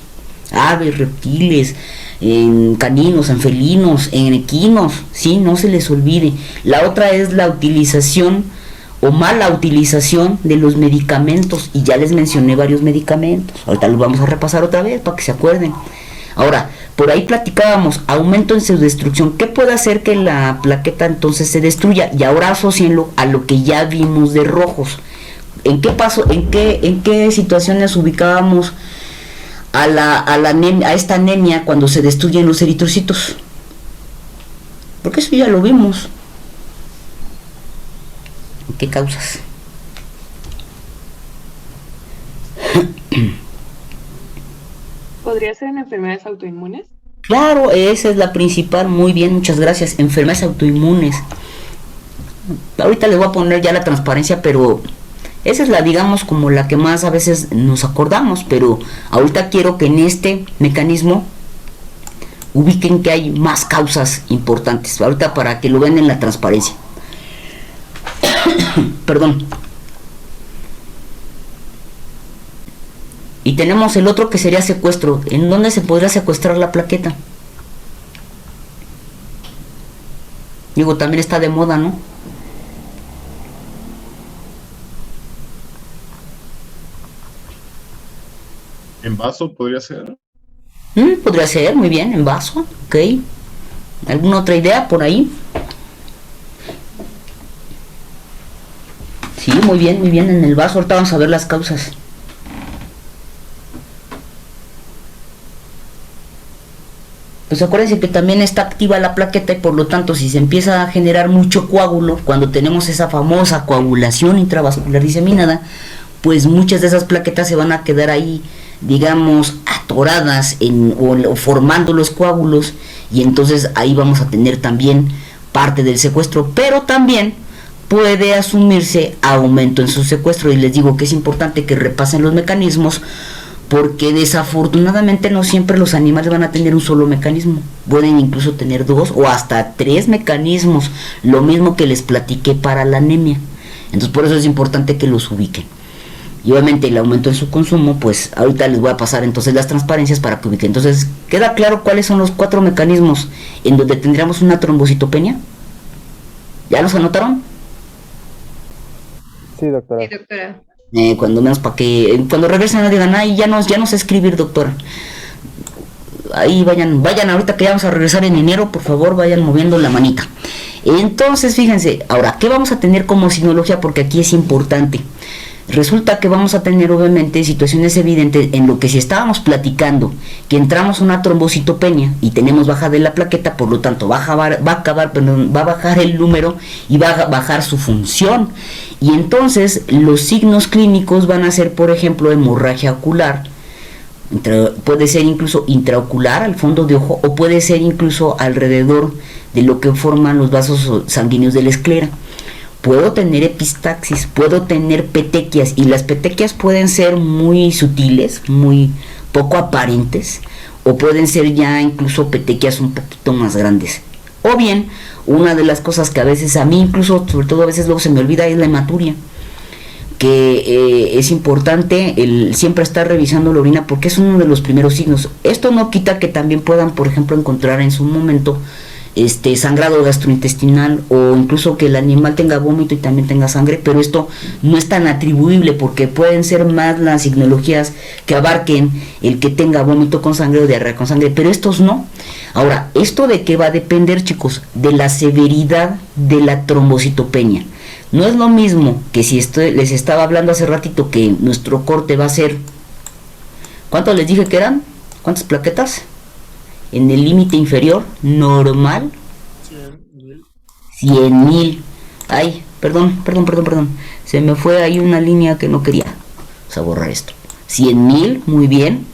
Speaker 1: aves, reptiles, en caninos, en felinos, en equinos, sí, no se les olvide. La otra es la utilización o mala utilización de los medicamentos, y ya les mencioné varios medicamentos, ahorita los vamos a repasar otra vez para que se acuerden. Ahora, por ahí platicábamos, aumento en su destrucción. ¿Qué puede hacer que la plaqueta entonces se destruya? Y ahora asocienlo a lo que ya vimos de rojos. ¿En qué situaciones ubicábamos a esta anemia cuando se destruyen los eritrocitos? Porque eso ya lo vimos. ¿En qué causas?
Speaker 8: ¿Podría ser en enfermedades autoinmunes?
Speaker 1: Claro, esa es la principal. Muy bien, muchas gracias. Enfermedades autoinmunes. Ahorita les voy a poner ya la transparencia, pero esa es la, digamos, como la que más a veces nos acordamos, pero ahorita quiero que en este mecanismo ubiquen que hay más causas importantes, ahorita para que lo vean en la transparencia. Perdón. Y tenemos el otro que sería secuestro. ¿En dónde se podría secuestrar la plaqueta? Digo, también está de moda, ¿no?
Speaker 9: ¿En vaso podría ser?
Speaker 1: Podría ser, muy bien, en vaso, ok. ¿Alguna otra idea por ahí? Sí, muy bien, en el vaso. Ahorita vamos a ver las causas. pues acuérdense que también está activa la plaqueta y por lo tanto si se empieza a generar mucho coágulo, cuando tenemos esa famosa coagulación intravascular diseminada, pues muchas de esas plaquetas se van a quedar ahí, digamos, atoradas o formando los coágulos, y entonces ahí vamos a tener también parte del secuestro, pero también puede asumirse aumento en su secuestro, y les digo que es importante que repasen los mecanismos, porque desafortunadamente no siempre los animales van a tener un solo mecanismo, pueden incluso tener 2 o hasta 3 mecanismos, lo mismo que les platiqué para la anemia. Entonces por eso es importante que los ubiquen. Y obviamente el aumento en su consumo, pues ahorita les voy a pasar entonces las transparencias para que ubiquen. Entonces, ¿queda claro cuáles son los 4 mecanismos en donde tendríamos una trombocitopenia? ¿Ya los anotaron?
Speaker 7: Sí, doctora.
Speaker 8: Sí, doctora.
Speaker 1: Cuando menos para que cuando regresen no digan, ay, ya no sé escribir, doctora. Ahí vayan ahorita que ya vamos a regresar en enero, por favor, vayan moviendo la manita. Entonces, fíjense, ahora, ¿qué vamos a tener como signología? Porque aquí es importante. Resulta que vamos a tener obviamente situaciones evidentes en lo que si estábamos platicando que entramos a una trombocitopenia y tenemos baja de la plaqueta, por lo tanto va a bajar el número y va a bajar su función, y entonces los signos clínicos van a ser, por ejemplo, hemorragia ocular, puede ser incluso intraocular al fondo de ojo, o puede ser incluso alrededor de lo que forman los vasos sanguíneos de la esclera. Puedo tener epistaxis, puedo tener petequias, y las petequias pueden ser muy sutiles, muy poco aparentes, o pueden ser ya incluso petequias un poquito más grandes. O bien, una de las cosas que a veces a mí incluso, sobre todo a veces luego se me olvida, es la hematuria, que es importante el siempre estar revisando la orina, porque es uno de los primeros signos. Esto no quita que también puedan, por ejemplo, encontrar en su momento sangrado gastrointestinal, o incluso que el animal tenga vómito y también tenga sangre, pero esto no es tan atribuible, porque pueden ser más las signologías que abarquen el que tenga vómito con sangre o diarrea con sangre, pero estos no. Ahora, ¿esto de qué va a depender, chicos? De la severidad de la trombocitopenia. No es lo mismo que si les estaba hablando hace ratito que nuestro corte va a ser, ¿cuánto les dije que eran? ¿Cuántas plaquetas? En el límite inferior normal 100,000. Ay, perdón, se me fue ahí una línea que no quería. Vamos a borrar esto. 100,000, muy bien.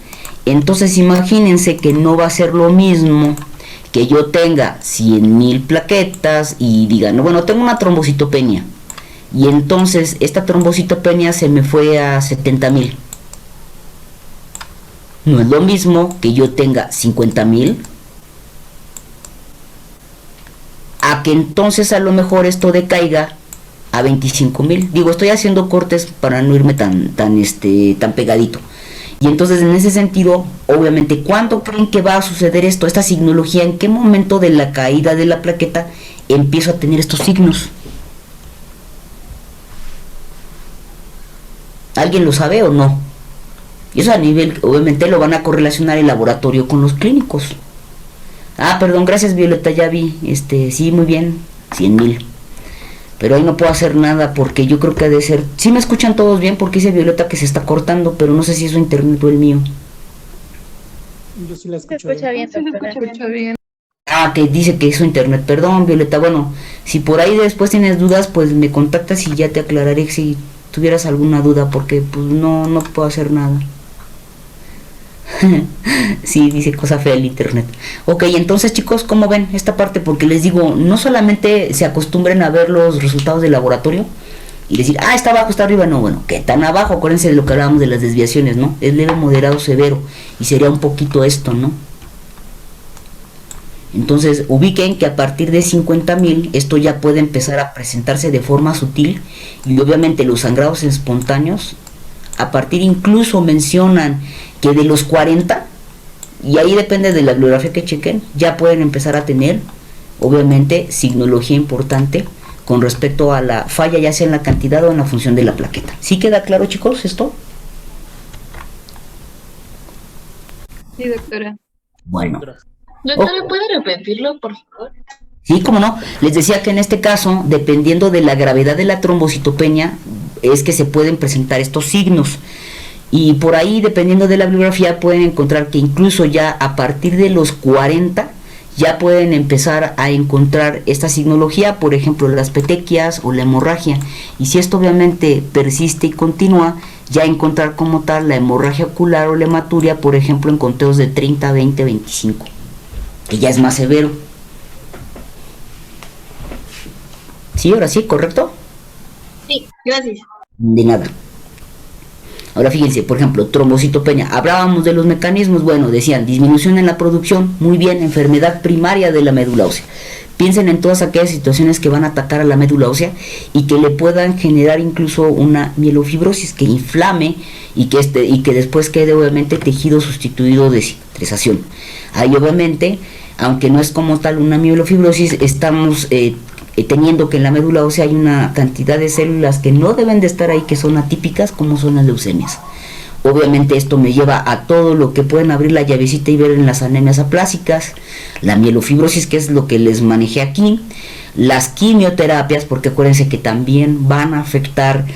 Speaker 1: Entonces imagínense que no va a ser lo mismo que yo tenga 100,000 plaquetas y diga, no, bueno, tengo una trombocitopenia, y entonces esta trombocitopenia se me fue a 70,000. No es lo mismo que yo tenga 50,000 a que entonces a lo mejor esto decaiga a 25,000. Digo, estoy haciendo cortes para no irme tan pegadito. Y entonces en ese sentido, obviamente, ¿cuándo creen que va a suceder esto? Esta signología, ¿en qué momento de la caída de la plaqueta empiezo a tener estos signos? ¿Alguien lo sabe o no? Y eso a nivel, obviamente lo van a correlacionar el laboratorio con los clínicos. Ah, perdón, gracias Violeta, ya vi, sí, muy bien, 100,000. Pero ahí no puedo hacer nada porque yo creo que ha de ser, sí me escuchan todos bien, porque dice Violeta que se está cortando, pero no sé si es su internet o el mío.
Speaker 2: Yo sí la escucho.
Speaker 3: Se escucha bien,
Speaker 8: Se
Speaker 3: doctora.
Speaker 8: escucha bien.
Speaker 1: Ah, que dice que es su internet, perdón Violeta. Bueno, si por ahí después tienes dudas, pues me contactas y ya te aclararé si tuvieras alguna duda, porque pues no puedo hacer nada. Sí, dice cosa fea el internet. Ok, entonces chicos, ¿cómo ven esta parte? Porque les digo, no solamente se acostumbren a ver los resultados del laboratorio y decir, ah, está abajo, está arriba. No, bueno, ¿qué tan abajo? Acuérdense de lo que hablábamos de las desviaciones, ¿no? Es leve, moderado, severo, y sería un poquito esto, ¿no? Entonces ubiquen que a partir de 50,000 esto ya puede empezar a presentarse de forma sutil, y obviamente los sangrados espontáneos a partir, incluso mencionan que de los 40, y ahí depende de la bibliografía que chequen, ya pueden empezar a tener obviamente signología importante con respecto a la falla, ya sea en la cantidad o en la función de la plaqueta. ¿Sí queda claro, chicos, esto?
Speaker 8: Sí, doctora.
Speaker 1: Bueno.
Speaker 8: Doctora, ¿puede repetirlo, por favor?
Speaker 1: Sí, cómo no. Les decía que en este caso, dependiendo de la gravedad de la trombocitopenia, es que se pueden presentar estos signos. Y por ahí, dependiendo de la bibliografía, pueden encontrar que incluso ya a partir de los 40 ya pueden empezar a encontrar esta signología, por ejemplo las petequias o la hemorragia, y si esto obviamente persiste y continúa, ya encontrar como tal la hemorragia ocular o la hematuria, por ejemplo en conteos de 30, 20, 25, que ya es más severo. ¿Sí? Ahora sí, ¿correcto?
Speaker 8: Sí, gracias.
Speaker 1: De nada. Ahora fíjense, por ejemplo, trombocitopenia. Hablábamos de los mecanismos, bueno, decían disminución en la producción, muy bien, enfermedad primaria de la médula ósea. Piensen en todas aquellas situaciones que van a atacar a la médula ósea y que le puedan generar incluso una mielofibrosis que inflame y que después quede obviamente tejido sustituido de cicatrización. Ahí obviamente, aunque no es como tal una mielofibrosis, estamos teniendo que en la médula ósea hay una cantidad de células que no deben de estar ahí, que son atípicas, como son las leucemias. Obviamente esto me lleva a todo lo que pueden abrir la llavecita y ver en las anemias aplásicas, la mielofibrosis, que es lo que les manejé aquí, las quimioterapias, porque acuérdense que también van a afectar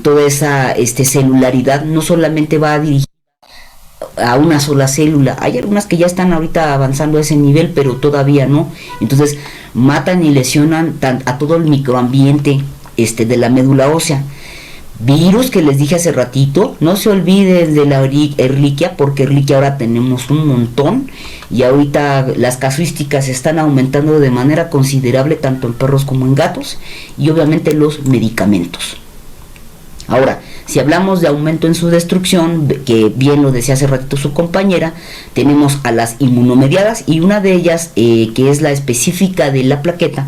Speaker 1: toda esa celularidad, no solamente va a dirigir a una sola célula. Hay algunas que ya están ahorita avanzando a ese nivel, pero todavía no. Entonces matan y lesionan a todo el microambiente de la médula ósea. Virus que les dije hace ratito, no se olviden de la Ehrlichia, porque Ehrlichia ahora tenemos un montón y ahorita las casuísticas están aumentando de manera considerable tanto en perros como en gatos, y obviamente los medicamentos. Ahora, si hablamos de aumento en su destrucción, que bien lo decía hace ratito su compañera, tenemos a las inmunomediadas, y una de ellas, que es la específica de la plaqueta,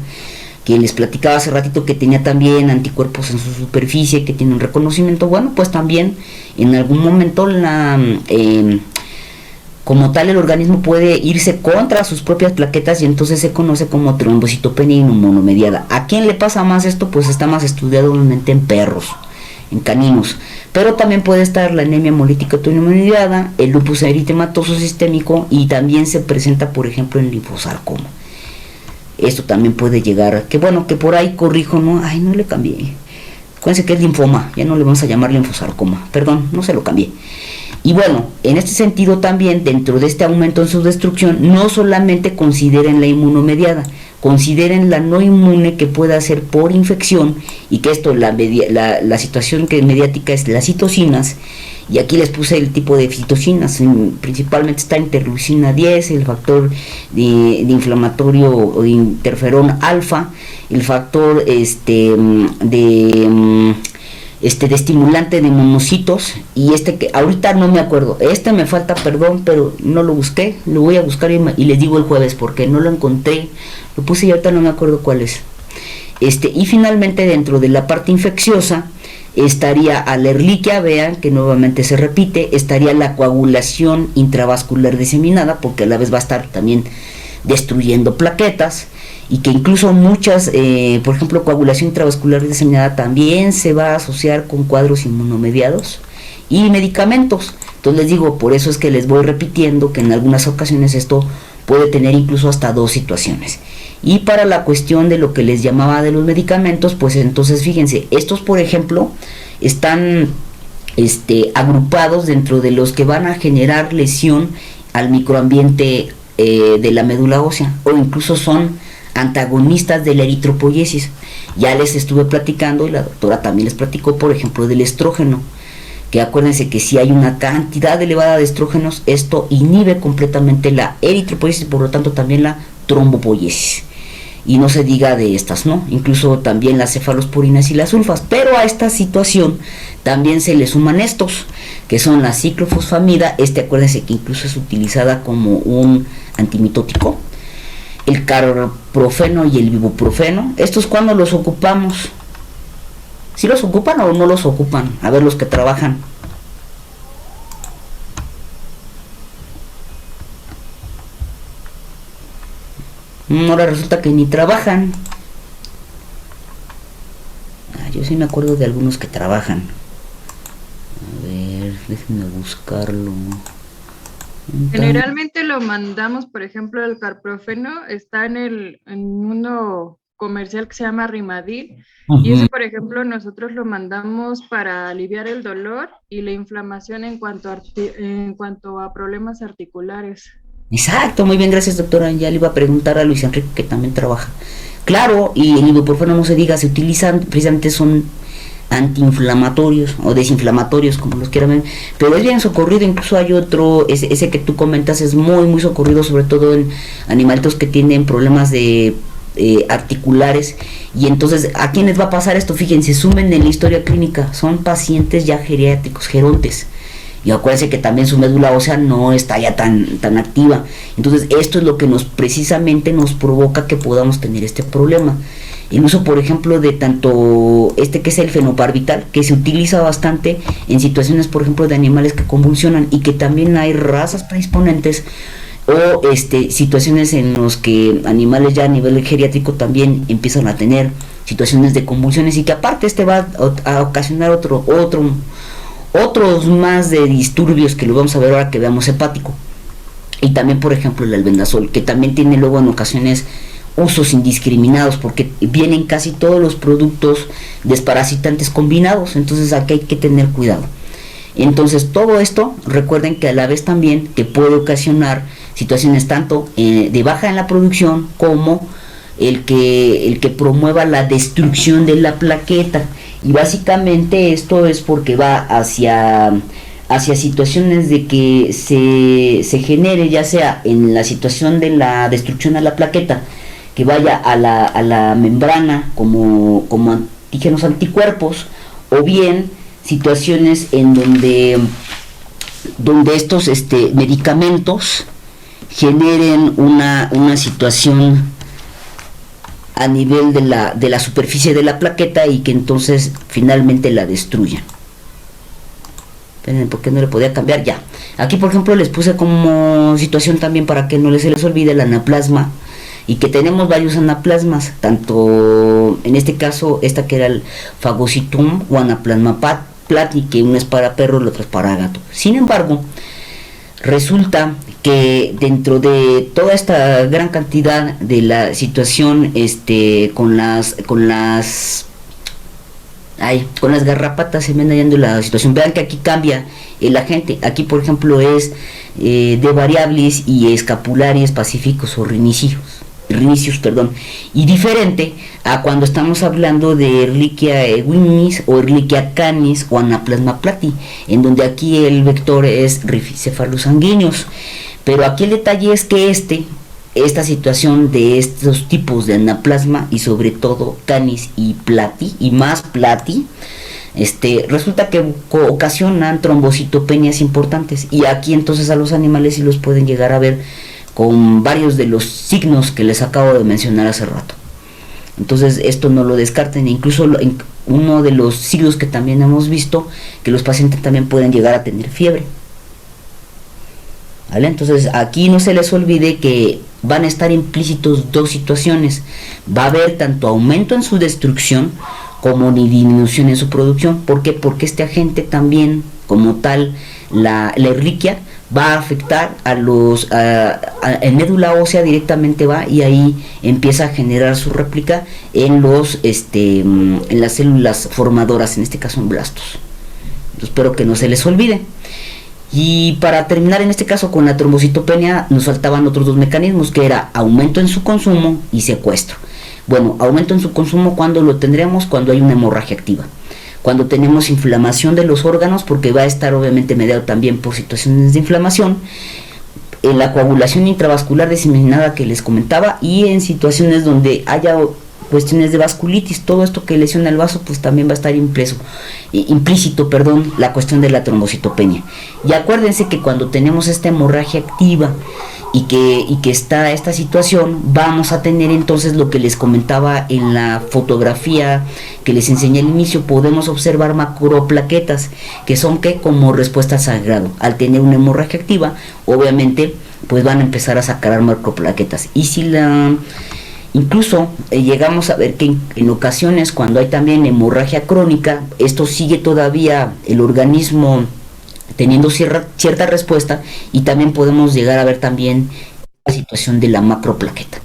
Speaker 1: que les platicaba hace ratito que tenía también anticuerpos en su superficie, que tiene un reconocimiento, bueno, pues también en algún momento como tal el organismo puede irse contra sus propias plaquetas, y entonces se conoce como trombocitopenia inmunomediada. ¿A quién le pasa más esto? Pues está más estudiado obviamente en perros, en caninos, pero también puede estar la anemia hemolítica autoinmunidad, el lupus eritematoso sistémico, y también se presenta por ejemplo en linfosarcoma. Esto también puede llegar, que bueno, que por ahí corrijo, no le cambié, acuérdense que es linfoma, ya no le vamos a llamar linfosarcoma, perdón, no se lo cambié. Y bueno, en este sentido también, dentro de este aumento en su destrucción, no solamente consideren la inmunomediada, consideren la no inmune, que pueda ser por infección, y que esto, la situación que mediática es las citocinas, y aquí les puse el tipo de citocinas, principalmente está interleucina 10, el factor de inflamatorio o interferón alfa, el factor de estimulante de monocitos, y que ahorita no me acuerdo, me falta, perdón, pero no lo busqué, lo voy a buscar y les digo el jueves porque no lo encontré, lo puse y ahorita no me acuerdo cuál es. Y finalmente, dentro de la parte infecciosa estaría a la Ehrlichia, vean que nuevamente se repite, estaría la coagulación intravascular diseminada, porque a la vez va a estar también destruyendo plaquetas, y que incluso muchas, por ejemplo, coagulación intravascular diseminada también se va a asociar con cuadros inmunomediados y medicamentos. Entonces les digo, por eso es que les voy repitiendo que en algunas ocasiones esto puede tener incluso hasta dos situaciones. Y para la cuestión de lo que les llamaba de los medicamentos, pues entonces fíjense, estos por ejemplo están agrupados dentro de los que van a generar lesión al microambiente de la médula ósea, o incluso son antagonistas de la eritropoiesis. Ya les estuve platicando, y la doctora también les platicó, por ejemplo, del estrógeno, que acuérdense que si hay una cantidad elevada de estrógenos, esto inhibe completamente la eritropoiesis, por lo tanto también la trombopoiesis. Y no se diga de estas, ¿no? Incluso también las cefalosporinas y las sulfas. Pero a esta situación también se le suman estos, que son la ciclofosfamida, acuérdense que incluso es utilizada como un antimitótico, el carprofeno y el ibuprofeno. ¿Estos cuándo los ocupamos? ¿Sí los ocupan o no los ocupan? A ver, los que trabajan. Ahora resulta que ni trabajan. Yo sí me acuerdo de algunos que trabajan. A ver, déjenme buscarlo.
Speaker 5: Generalmente lo mandamos, por ejemplo, el carprofeno está en uno
Speaker 10: comercial que se llama Rimadil.
Speaker 1: Ujú.
Speaker 10: Y ese, por ejemplo, nosotros lo mandamos para aliviar el dolor y la inflamación en cuanto a problemas articulares.
Speaker 1: Exacto, muy bien, gracias doctora. Ya le iba a preguntar a Luis Enrique que también trabaja. Claro, y el ibuprofeno no se diga, se utilizan, precisamente son antiinflamatorios o desinflamatorios, como los quieran ver, pero es bien socorrido. Incluso hay otro, ese que tú comentas es muy muy socorrido, sobre todo en animalitos que tienen problemas de articulares. Y entonces, ¿a quiénes va a pasar esto? Fíjense, sumen en la historia clínica, son pacientes ya geriátricos, gerontes, y acuérdense que también su médula ósea no está ya tan activa. Entonces esto es lo que precisamente nos provoca que podamos tener este problema. El uso, por ejemplo, de tanto que es el fenobarbital, que se utiliza bastante en situaciones, por ejemplo, de animales que convulsionan, y que también hay razas predisponentes o situaciones en los que animales ya a nivel geriátrico también empiezan a tener situaciones de convulsiones, y que aparte va a ocasionar otros más de disturbios que lo vamos a ver ahora que veamos hepático. Y también, por ejemplo, el albendazol, que también tiene luego en ocasiones usos indiscriminados, porque vienen casi todos los productos desparasitantes combinados. Entonces aquí hay que tener cuidado. Entonces todo esto, recuerden que a la vez también que puede ocasionar situaciones tanto de baja en la producción, como el que promueva la destrucción de la plaqueta. Y básicamente esto es porque va hacia situaciones de que se genere, ya sea en la situación de la destrucción a la plaqueta, que vaya a la membrana como antígenos anticuerpos, o bien situaciones en donde estos medicamentos generen una situación a nivel de la superficie de la plaqueta, y que entonces finalmente la destruyan. ¿Por qué no le podía cambiar? Ya. Aquí, por ejemplo, les puse como situación también para que no se les olvide el anaplasma, y que tenemos varios anaplasmas, tanto en este caso esta que era el Phagocytum o Anaplasma plati, que uno es para perro y el otro es para gato. Sin embargo, resulta que dentro de toda esta gran cantidad de la situación con las garrapatas, se me anda yendo la situación. Vean que aquí cambia el agente. Aquí, por ejemplo, es de variables y escapulares pacíficos o rhinicius, y diferente a cuando estamos hablando de Ehrlichia equinis o Ehrlichia canis o Anaplasma plati, en donde aquí el vector es Rhipicephalus sanguineus. Pero aquí el detalle es que esta situación de estos tipos de anaplasma, y sobre todo canis y plati, y más plati, resulta que ocasionan trombocitopenias importantes, y aquí entonces a los animales sí los pueden llegar a ver con varios de los signos que les acabo de mencionar hace rato. Entonces esto no lo descarten. Incluso uno de los signos que también hemos visto, que los pacientes también pueden llegar a tener fiebre, ¿vale? Entonces aquí no se les olvide que van a estar implícitos dos situaciones. Va a haber tanto aumento en su destrucción como ni disminución en su producción. ¿Por qué? Porque este agente también, como tal, la Ehrlichia, va a afectar en médula ósea directamente, y ahí empieza a generar su réplica en las células formadoras, en este caso en blastos. Entonces, espero que no se les olvide. Y para terminar en este caso con la trombocitopenia, nos faltaban otros dos mecanismos, que era aumento en su consumo y secuestro. Bueno, aumento en su consumo, ¿cuándo lo tendremos? Cuando hay una hemorragia activa, cuando tenemos inflamación de los órganos, porque va a estar obviamente mediado también por situaciones de inflamación, en la coagulación intravascular diseminada que les comentaba, y en situaciones donde haya cuestiones de vasculitis. Todo esto que lesiona el vaso, pues también va a estar implícito, la cuestión de la trombocitopenia. Y acuérdense que cuando tenemos esta hemorragia activa y que está esta situación, vamos a tener entonces lo que les comentaba en la fotografía que les enseñé al inicio. Podemos observar macroplaquetas, que son como respuesta al sangrado. Al tener una hemorragia activa, obviamente pues van a empezar a sacar macroplaquetas. Y si incluso llegamos a ver que en ocasiones, cuando hay también hemorragia crónica, esto sigue todavía el organismo teniendo cierta respuesta, y también podemos llegar a ver también la situación de la macroplaqueta.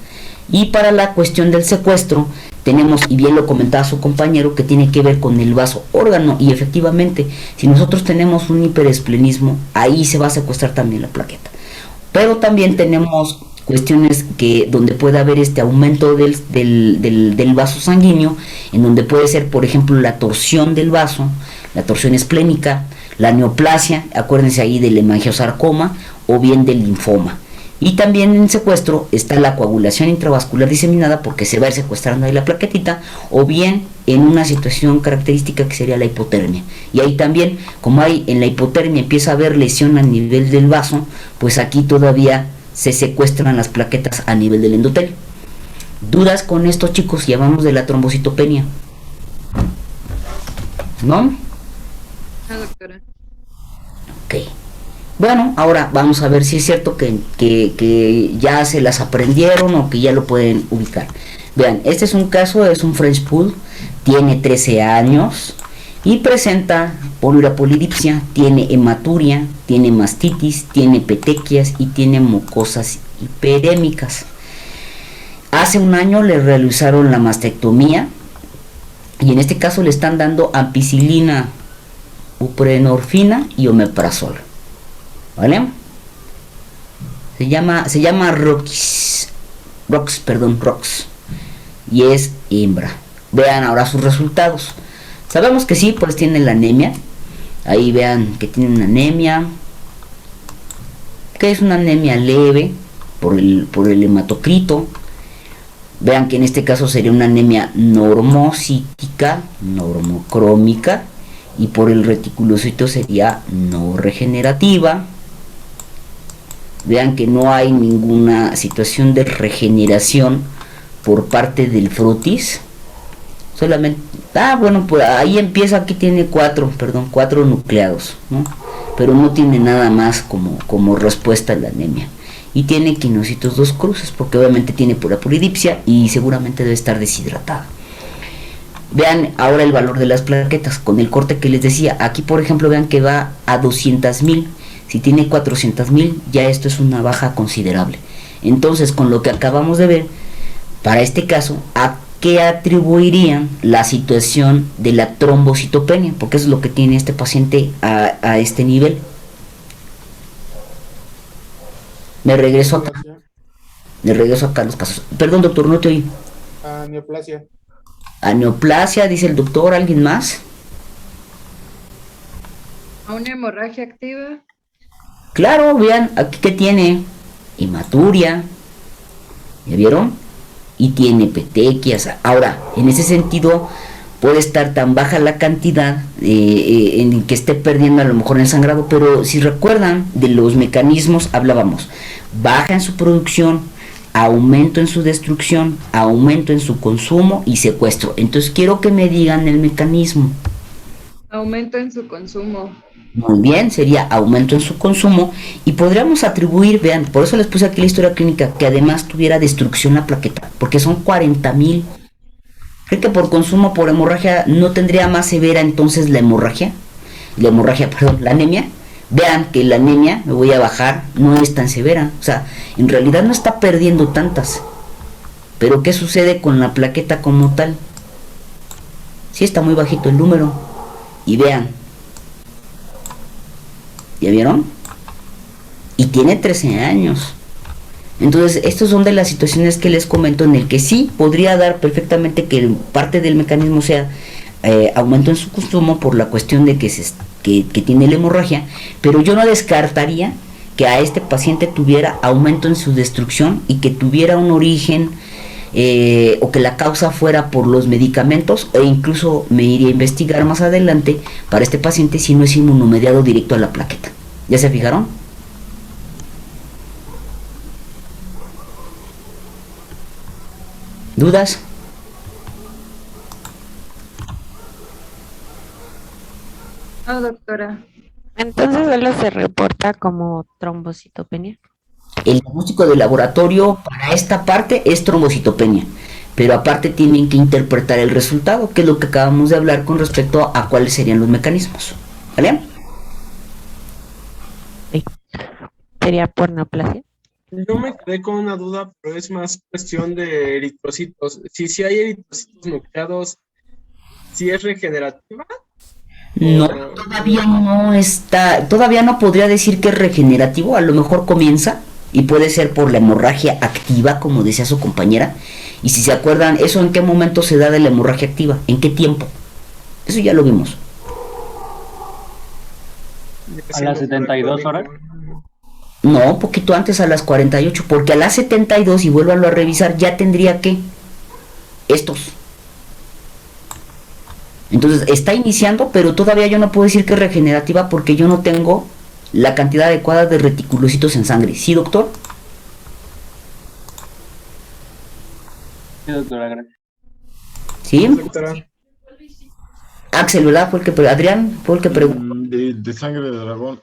Speaker 1: Y para la cuestión del secuestro, tenemos, y bien lo comentaba su compañero, que tiene que ver con el vaso órgano, y efectivamente, si nosotros tenemos un hiperesplenismo, ahí se va a secuestrar también la plaqueta. Pero también tenemos cuestiones que donde puede haber este aumento del vaso sanguíneo, en donde puede ser, por ejemplo, la torsión del vaso, la torsión esplénica, la neoplasia, acuérdense ahí del hemangiosarcoma, o bien del linfoma. Y también en secuestro está la coagulación intravascular diseminada, porque se va a ir secuestrando ahí la plaquetita, o bien en una situación característica que sería la hipotermia. Y ahí también, como hay en la hipotermia empieza a haber lesión a nivel del vaso, pues aquí todavía se secuestran las plaquetas a nivel del endotelio. ¿Dudas con esto, chicos? Llamamos de la trombocitopenia, ¿no?
Speaker 10: No, doctora.
Speaker 1: Ok. Bueno, ahora vamos a ver si es cierto que ya se las aprendieron o que ya lo pueden ubicar. Vean, este es un caso, es un French Poodle, tiene 13 años y presenta poliurapolidipsia, tiene hematuria, tiene mastitis, tiene petequias y tiene mucosas hiperémicas. Hace un año le realizaron la mastectomía y en este caso le están dando ampicilina, buprenorfina y omeprazol. ¿Vale? Se llama Rox, y es hembra. Vean ahora sus resultados. Sabemos que sí, pues tiene la anemia. Ahí vean que tiene una anemia, que es una anemia leve por el hematocrito. Vean que en este caso sería una anemia normocítica, normocrómica, y por el reticulocito sería no regenerativa. Vean que no hay ninguna situación de regeneración por parte del frutis. Solamente, bueno, pues ahí empieza, aquí tiene 4 nucleados, ¿no? Pero no tiene nada más como respuesta a la anemia. Y tiene quinocitos 2 cruces, porque obviamente tiene pura polidipsia y seguramente debe estar deshidratada. Vean ahora el valor de las plaquetas con el corte que les decía. Aquí, por ejemplo, vean que va a 200,000. Si tiene 400,000, ya esto es una baja considerable. Entonces, con lo que acabamos de ver, para este caso, ¿a qué atribuirían la situación de la trombocitopenia? Porque eso es lo que tiene este paciente a este nivel. Me regreso acá a los casos. Perdón, doctor, no te oí.
Speaker 2: Neoplasia.
Speaker 1: A neoplasia, dice el doctor. ¿Alguien más?
Speaker 10: ¿A una hemorragia activa?
Speaker 1: Claro, vean, aquí que tiene hematuria, ¿ya vieron? Y tiene petequias. Ahora, en ese sentido, puede estar tan baja la cantidad en que esté perdiendo a lo mejor el sangrado, pero si recuerdan de los mecanismos, hablábamos, baja en su producción, aumento en su destrucción, aumento en su consumo y secuestro. Entonces quiero que me digan el mecanismo.
Speaker 10: Aumento en su consumo.
Speaker 1: Muy bien, sería aumento en su consumo y podríamos atribuir, vean, por eso les puse aquí la historia clínica, que además tuviera destrucción la plaqueta, porque son 40,000. ¿Cree que por consumo, por hemorragia, no tendría más severa entonces la anemia? Vean que la anemia, me voy a bajar, no es tan severa, o sea, en realidad no está perdiendo tantas. Pero ¿qué sucede con la plaqueta como tal? Sí está muy bajito el número. Y vean, ¿ya vieron? Y tiene 13 años. Entonces, estas son de las situaciones que les comento en el que sí podría dar perfectamente que parte del mecanismo sea aumento en su consumo por la cuestión de que tiene la hemorragia, pero yo no descartaría que a este paciente tuviera aumento en su destrucción y que tuviera un origen o que la causa fuera por los medicamentos, e incluso me iría a investigar más adelante para este paciente si no es inmunomediado directo a la plaqueta. ¿Ya se fijaron? ¿Dudas?
Speaker 10: No, doctora.
Speaker 11: Entonces solo se reporta como trombocitopenia.
Speaker 1: El diagnóstico de laboratorio para esta parte es trombocitopenia, pero aparte tienen que interpretar el resultado, que es lo que acabamos de hablar con respecto a cuáles serían los mecanismos. ¿Vale?
Speaker 11: Sí. ¿Sería por neoplasia?
Speaker 2: Yo me quedé con una duda, pero es más cuestión de eritrocitos. Si hay eritrocitos nucleados, ¿si es regenerativa?
Speaker 1: No, todavía no podría decir que es regenerativo, a lo mejor comienza y puede ser por la hemorragia activa, como decía su compañera. Y si se acuerdan, ¿eso en qué momento se da de la hemorragia activa? ¿En qué tiempo? Eso ya lo vimos.
Speaker 12: ¿A las 72 horas?
Speaker 1: No, un poquito antes, a las 48, porque a las 72, y vuélvanlo a revisar, ya tendría que estos. Entonces está iniciando, pero todavía yo no puedo decir que es regenerativa porque yo no tengo la cantidad adecuada de reticulocitos en sangre. ¿Sí, doctor?
Speaker 12: Sí, doctora, gracias.
Speaker 1: ¿Sí?
Speaker 2: Doctora.
Speaker 1: Axel, ¿verdad? Adrián fue el que preguntó.
Speaker 9: De sangre de dragón.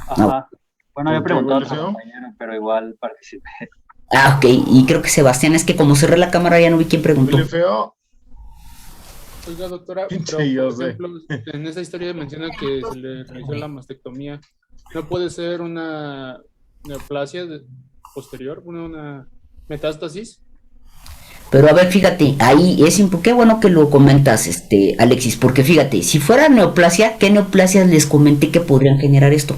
Speaker 12: Ajá.
Speaker 1: No.
Speaker 12: Bueno, yo
Speaker 9: ¿Por qué,
Speaker 12: pregunté a otro
Speaker 9: Eliseo?
Speaker 12: compañero, pero igual participé.
Speaker 1: Ah, ok, y creo que Sebastián, es que como cerré la cámara ya no vi quién preguntó.
Speaker 9: Huele feo.
Speaker 13: Oiga, doctora,
Speaker 9: Pinche
Speaker 13: pero
Speaker 9: yo
Speaker 13: por
Speaker 9: sé.
Speaker 13: ejemplo, en esa historia menciona que se le realizó la mastectomía. ¿No puede ser una neoplasia posterior, una metástasis?
Speaker 1: Pero a ver, fíjate, ahí qué bueno que lo comentas, Alexis, porque fíjate, si fuera neoplasia, ¿qué neoplasias les comenté que podrían generar esto?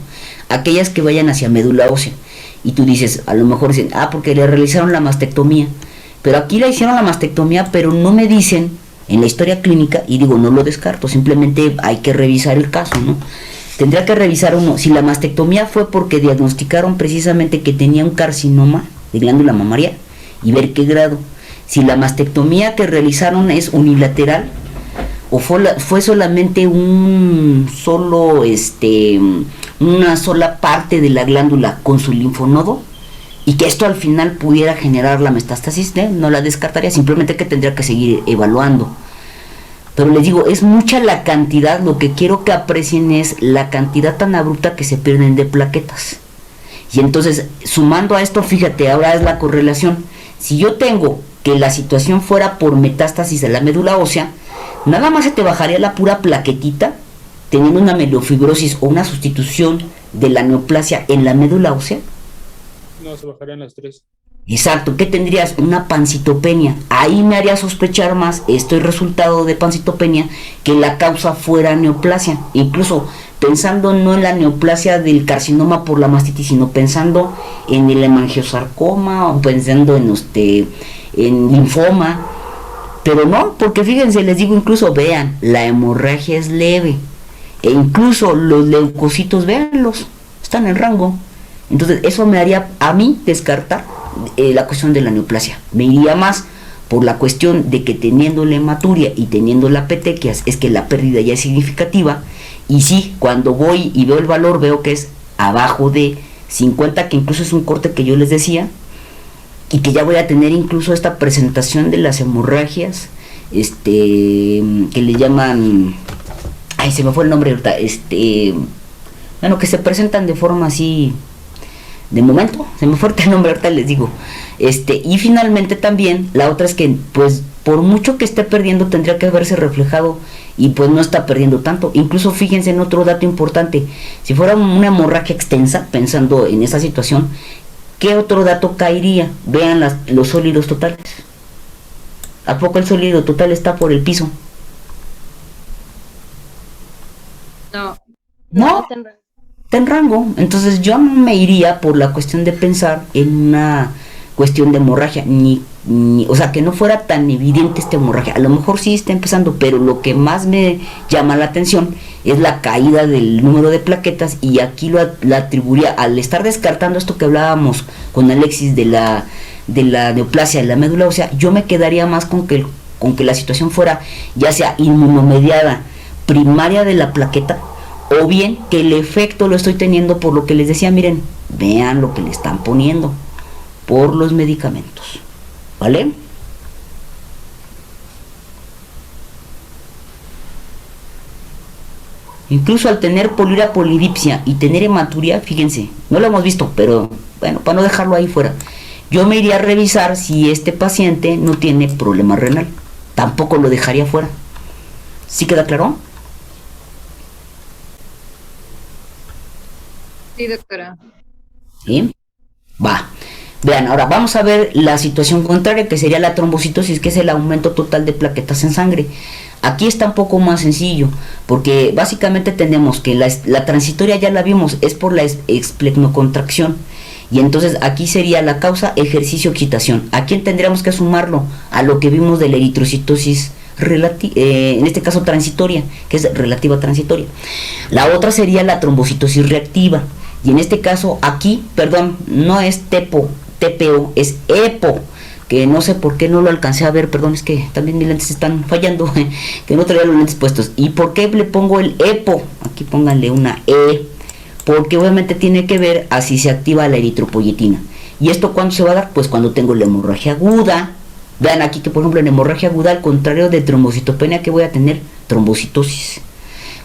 Speaker 1: Aquellas que vayan hacia médula ósea. Y tú dices, a lo mejor dicen, porque le realizaron la mastectomía. Pero aquí le hicieron la mastectomía, pero no me dicen en la historia clínica, y digo, no lo descarto, simplemente hay que revisar el caso, ¿no? Tendría que revisar uno, si la mastectomía fue porque diagnosticaron precisamente que tenía un carcinoma de glándula mamaria, y ver qué grado. Si la mastectomía que realizaron es unilateral, o fue solamente una sola parte de la glándula con su linfonodo, y que esto al final pudiera generar la metástasis, no la descartaría, simplemente que tendría que seguir evaluando. Pero les digo, es mucha la cantidad, lo que quiero que aprecien es la cantidad tan abrupta que se pierden de plaquetas. Y entonces, sumando a esto, fíjate, ahora es la correlación. Si yo tengo que la situación fuera por metástasis de la médula ósea, nada más se te bajaría la pura plaquetita, teniendo una mielofibrosis o una sustitución de la neoplasia en la médula ósea.
Speaker 13: No, se bajarían las tres.
Speaker 1: Exacto, ¿qué tendrías? Una pancitopenia. Ahí me haría sospechar más el resultado de pancitopenia que la causa fuera neoplasia. Incluso pensando no en la neoplasia del carcinoma por la mastitis, sino pensando en el hemangiosarcoma o pensando en linfoma. Pero no, porque fíjense, les digo, incluso vean, la hemorragia es leve. E incluso los leucocitos, véanlos, están en rango. Entonces eso me haría a mí descartar la cuestión de la neoplasia. Me iría más por la cuestión de que teniendo la hematuria y teniendo la petequias es que la pérdida ya es significativa. Y sí, cuando voy y veo el valor veo que es abajo de 50, que incluso es un corte que yo les decía, y que ya voy a tener incluso esta presentación de las hemorragias que le llaman, se me fue el nombre ahorita, bueno, que se presentan de forma así. De momento, se me fue el nombre, ahorita les digo. Y finalmente también, la otra es que, pues, por mucho que esté perdiendo, tendría que haberse reflejado, y pues no está perdiendo tanto. Incluso fíjense en otro dato importante, si fuera una hemorragia extensa, pensando en esa situación, ¿qué otro dato caería? Vean los sólidos totales. ¿A poco el sólido total está por el piso?
Speaker 10: No.
Speaker 1: No. Está en rango. Entonces yo no me iría por la cuestión de pensar en una cuestión de hemorragia, o sea, que no fuera tan evidente esta hemorragia. A lo mejor sí está empezando, pero lo que más me llama la atención es la caída del número de plaquetas, y aquí la atribuiría al estar descartando esto que hablábamos con Alexis de la neoplasia de la médula ósea. Yo me quedaría más con que la situación fuera ya sea inmunomediada primaria de la plaqueta, o bien que el efecto lo estoy teniendo por lo que les decía. Miren, vean lo que le están poniendo por los medicamentos, ¿vale? Incluso al tener polidipsia y tener hematuria, fíjense, no lo hemos visto, pero bueno, para no dejarlo ahí fuera, yo me iría a revisar si este paciente no tiene problema renal. Tampoco lo dejaría fuera. ¿Sí queda claro?
Speaker 10: Sí, doctora.
Speaker 1: ¿Sí? Va. Vean, ahora vamos a ver la situación contraria, que sería la trombocitosis, que es el aumento total de plaquetas en sangre. Aquí está un poco más sencillo, porque básicamente tenemos que la transitoria ya la vimos, es por la esplenoccontracción. Y entonces aquí sería la causa ejercicio-excitación. ¿A quién tendríamos que sumarlo? A lo que vimos de la eritrocitosis en este caso transitoria, que es relativa transitoria. La otra sería la trombocitosis reactiva. Y en este caso aquí, perdón, no es TPO, es EPO, que no sé por qué no lo alcancé a ver, perdón, es que también mis lentes están fallando, que no traía los lentes puestos. ¿Y por qué le pongo el EPO? Aquí pónganle una E, porque obviamente tiene que ver a si se activa la eritropoyetina. ¿Y esto cuándo se va a dar? Pues cuando tengo la hemorragia aguda. Vean aquí que por ejemplo en hemorragia aguda, al contrario de trombocitopenia, que voy a tener trombocitosis.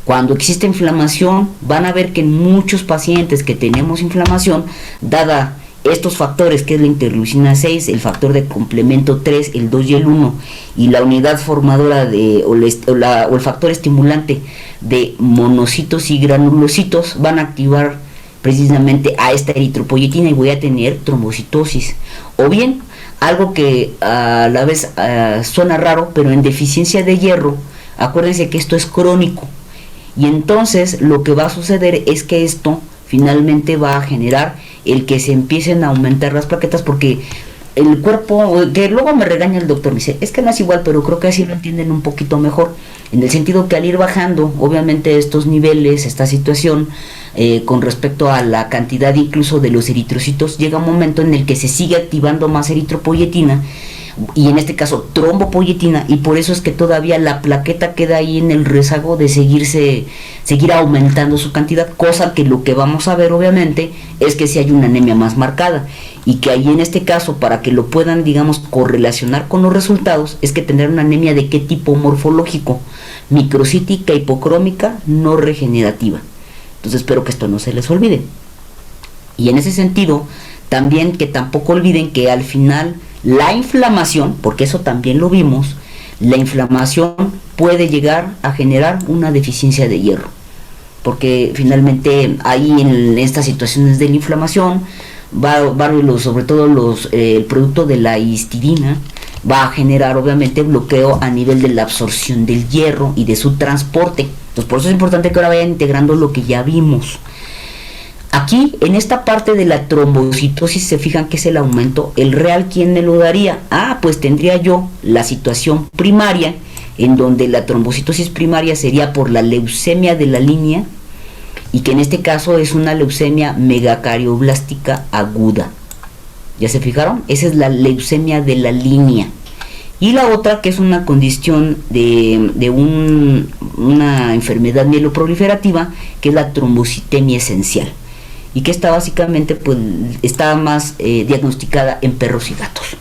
Speaker 1: Cuando existe inflamación, van a ver que en muchos pacientes que tenemos inflamación, dada estos factores, que es la interleucina 6, el factor de complemento 3, el 2 y el 1, y la unidad formadora o el factor estimulante de monocitos y granulocitos, van a activar precisamente a esta eritropoyetina y voy a tener trombocitosis. O bien, algo que a la vez suena raro, pero en deficiencia de hierro, acuérdense que esto es crónico. Y entonces lo que va a suceder es que esto finalmente va a generar el que se empiecen a aumentar las plaquetas, porque el cuerpo, que luego me regaña el doctor, me dice, es que no es igual, pero creo que así lo entienden un poquito mejor, en el sentido que al ir bajando, obviamente estos niveles, esta situación, con respecto a la cantidad incluso de los eritrocitos, llega un momento en el que se sigue activando más eritropoyetina, y en este caso trombopoyetina, y por eso es que todavía la plaqueta queda ahí en el rezago de seguir aumentando su cantidad, cosa que lo que vamos a ver obviamente es que si hay una anemia más marcada, y que ahí en este caso, para que lo puedan digamos correlacionar con los resultados, es que tendrán una anemia de qué tipo morfológico: microcítica, hipocrómica, no regenerativa. Entonces espero que esto no se les olvide. Y en ese sentido también que tampoco olviden que al final la inflamación, porque eso también lo vimos, la inflamación puede llegar a generar una deficiencia de hierro, porque finalmente ahí en estas situaciones de la inflamación sobre todo el producto de la histidina va a generar obviamente bloqueo a nivel de la absorción del hierro y de su transporte. Entonces por eso es importante que ahora vayan integrando lo que ya vimos. Aquí, en esta parte de la trombocitosis, se fijan que es el aumento. ¿El real quién me lo daría? Pues tendría yo la situación primaria, en donde la trombocitosis primaria sería por la leucemia de la línea, y que en este caso es una leucemia megacarioblásica aguda. ¿Ya se fijaron? Esa es la leucemia de la línea. Y la otra, que es una condición de una enfermedad mieloproliferativa, que es la trombocitemia esencial, y que está básicamente pues está más diagnosticada en perros y gatos.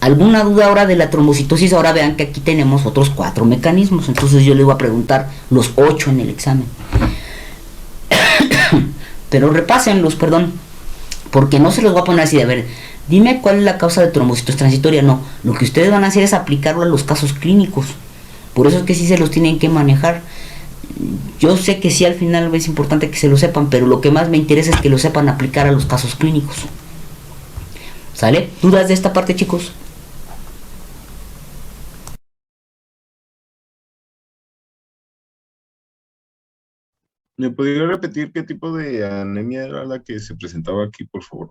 Speaker 1: ¿Alguna duda ahora de la trombocitosis? Ahora vean que aquí tenemos otros 4 mecanismos, entonces yo les voy a preguntar los 8 en el examen. Pero repásenlos, perdón, porque no se los voy a poner así de, a ver, dime cuál es la causa de trombocitosis transitoria. No, lo que ustedes van a hacer es aplicarlo a los casos clínicos. Por eso es que sí se los tienen que manejar. Yo sé que sí, al final es importante que se lo sepan, pero lo que más me interesa es que lo sepan aplicar a los casos clínicos. ¿Sale? ¿Dudas de esta parte, chicos?
Speaker 9: ¿Me podría repetir qué tipo de anemia era la que se presentaba aquí, por favor?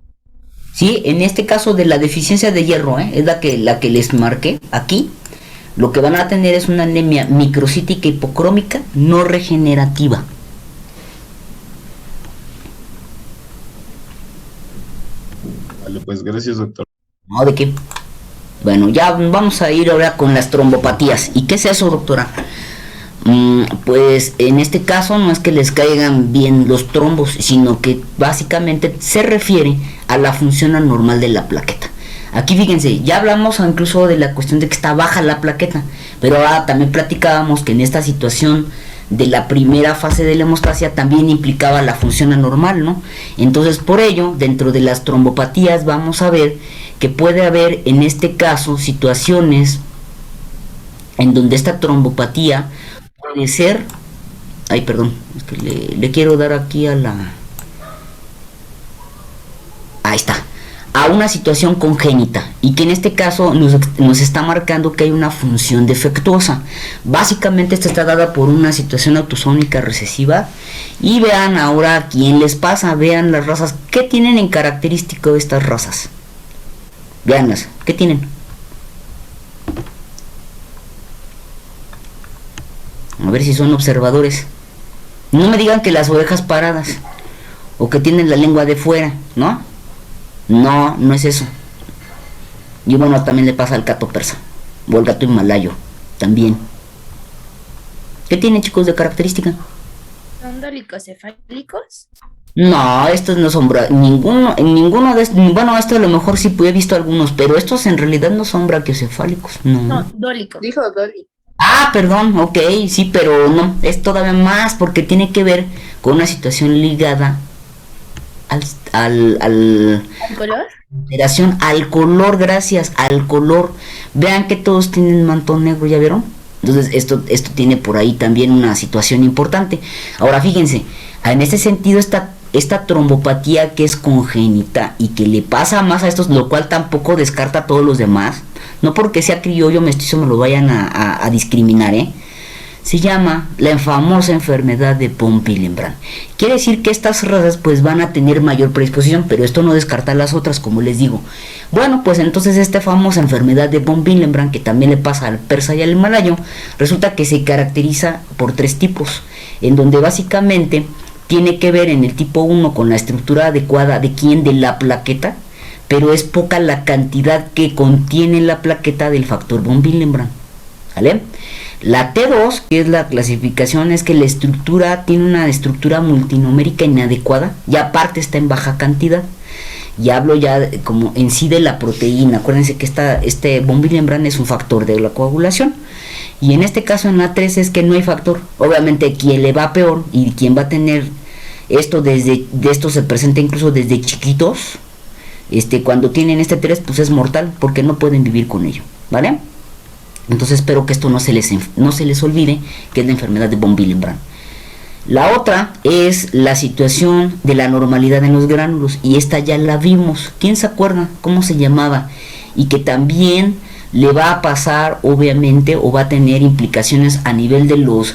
Speaker 1: Sí, en este caso de la deficiencia de hierro, es la que les marqué aquí. Lo que van a tener es una anemia microcítica hipocrómica no regenerativa.
Speaker 9: Vale, pues gracias, doctor.
Speaker 1: No, ¿de qué? Bueno, ya vamos a ir ahora con las trombopatías. ¿Y qué es eso, doctora? Pues en este caso no es que les caigan bien los trombos, sino que básicamente se refiere a la función anormal de la plaqueta. Aquí fíjense, ya hablamos incluso de la cuestión de que está baja la plaqueta, pero ahora también platicábamos que en esta situación de la primera fase de la hemostasia también implicaba la función anormal, ¿no? Entonces por ello, dentro de las trombopatías vamos a ver que puede haber en este caso situaciones en donde esta trombopatía puede ser, es que le quiero dar aquí a la, ahí está. a una situación congénita y que en este caso nos está marcando que hay una función defectuosa. Básicamente esta está dada por una situación autosómica recesiva. Y vean ahora quién les pasa, vean las razas, ¿qué tienen en característico estas razas? Veanlas, ¿qué tienen? A ver si son observadores. No me digan que las orejas paradas o que tienen la lengua de fuera, ¿no? No, no es eso. Y bueno, también le pasa al gato persa o al gato himalayo también. ¿Qué tienen, chicos, de característica?
Speaker 8: ¿Son dolicocefálicos?
Speaker 1: No, estos no son ninguno de estos. Bueno, esto a lo mejor sí he visto algunos, pero estos en realidad no son brachiocefálicos.
Speaker 8: No, dólicos. Dijo dólicos.
Speaker 1: Ah, perdón, ok, sí, pero no, es todavía más porque tiene que ver con una situación ligada al
Speaker 8: color.
Speaker 1: Al color, gracias, al color. Vean que todos tienen mantón negro, ¿ya vieron? Entonces esto tiene por ahí también una situación importante. Ahora fíjense, en este sentido esta trombopatía que es congénita y que le pasa más a estos, lo cual tampoco descarta a todos los demás, no porque sea criollo mestizo me lo vayan a discriminar, se llama la famosa enfermedad de von Willebrand. Quiere decir que estas razas pues van a tener mayor predisposición, pero esto no descarta a las otras, como les digo. Bueno, pues entonces esta famosa enfermedad de von Willebrand, que también le pasa al persa y al himalayo, resulta que se caracteriza por 3 tipos, en donde básicamente tiene que ver en el tipo 1 con la estructura adecuada de la plaqueta, pero es poca la cantidad que contiene la plaqueta del factor von Willebrand, ¿vale? La T2, que es la clasificación, es que la estructura tiene una estructura multinumérica inadecuada y aparte está en baja cantidad. Y hablo ya como en sí de la proteína. Acuérdense que este von Willebrand es un factor de la coagulación. Y en este caso en la 3 es que no hay factor. Obviamente quien le va peor y quien va a tener esto de esto se presenta incluso desde chiquitos. Cuando tienen este 3 pues es mortal porque no pueden vivir con ello, ¿vale? Entonces espero que esto no se les olvide, que es la enfermedad de von Willebrand. La otra es la situación de la normalidad en los gránulos, y esta ya la vimos. ¿Quién se acuerda cómo se llamaba? Y que también le va a pasar, obviamente, o va a tener implicaciones a nivel de los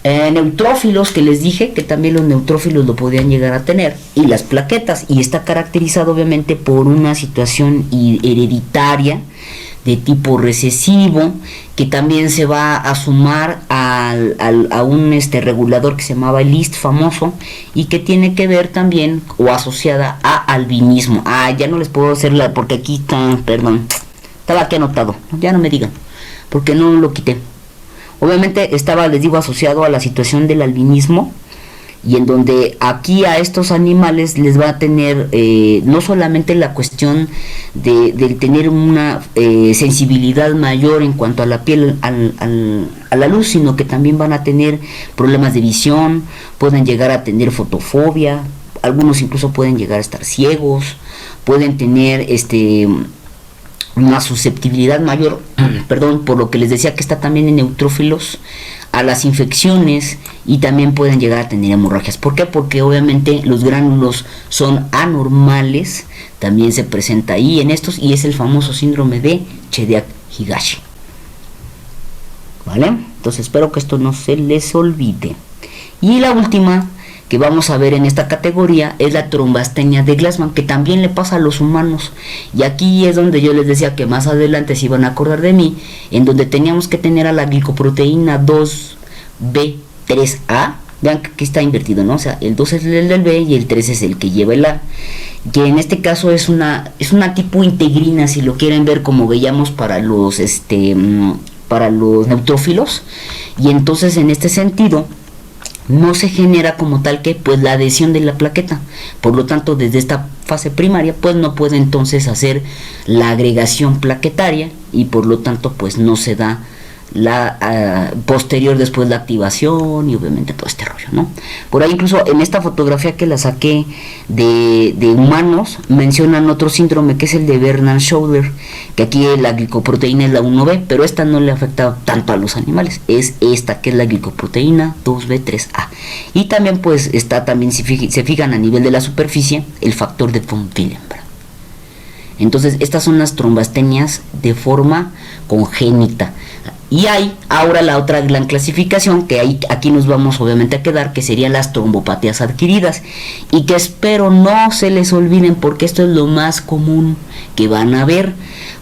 Speaker 1: neutrófilos, que les dije que también los neutrófilos lo podían llegar a tener, y las plaquetas, y está caracterizado obviamente por una situación hereditaria de tipo recesivo, que también se va a sumar a un regulador que se llamaba el LIST famoso, y que tiene que ver también o asociada a albinismo. Ya no les puedo hacerla porque aquí está, perdón, estaba aquí anotado, ya no me digan, porque no lo quité. Obviamente estaba, les digo, asociado a la situación del albinismo, y en donde aquí a estos animales les va a tener no solamente la cuestión de tener una sensibilidad mayor en cuanto a la piel, a la luz, sino que también van a tener problemas de visión, pueden llegar a tener fotofobia, algunos incluso pueden llegar a estar ciegos, pueden tener una susceptibilidad mayor, perdón, por lo que les decía que está también en neutrófilos, a las infecciones, y también pueden llegar a tener hemorragias. ¿Por qué? Porque obviamente los gránulos son anormales, también se presenta ahí en estos, y es el famoso síndrome de Chidiac-Higashi. ¿Vale? Entonces espero que esto no se les olvide. Y la última que vamos a ver en esta categoría es la trombastenia de Glassman, que también le pasa a los humanos. Y aquí es donde yo les decía que más adelante se iban a acordar de mí, en donde teníamos que tener a la glicoproteína 2B3A. Vean que aquí está invertido, ¿no? O sea, el 2 es el del B y el 3 es el que lleva el A, que en este caso es una tipo integrina, si lo quieren ver, como veíamos para los neutrófilos. Y entonces en este sentido no se genera como tal que pues la adhesión de la plaqueta, por lo tanto desde esta fase primaria pues no puede entonces hacer la agregación plaquetaria, y por lo tanto pues no se da la posterior después la activación y obviamente todo este rollo, ¿no? Por ahí incluso en esta fotografía que la saqué de humanos mencionan otro síndrome que es el de Bernard-Schauder, que aquí la glicoproteína es la 1B, pero esta no le afecta tanto a los animales, es esta que es la glicoproteína 2B3A. Y también pues está también, si se fijan a nivel de la superficie, el factor de von Willebrand. Entonces estas son las trombastenias de forma congénita. Y hay ahora la otra gran clasificación, que aquí nos vamos obviamente a quedar, que serían las trombopatías adquiridas, y que espero no se les olviden, porque esto es lo más común que van a ver.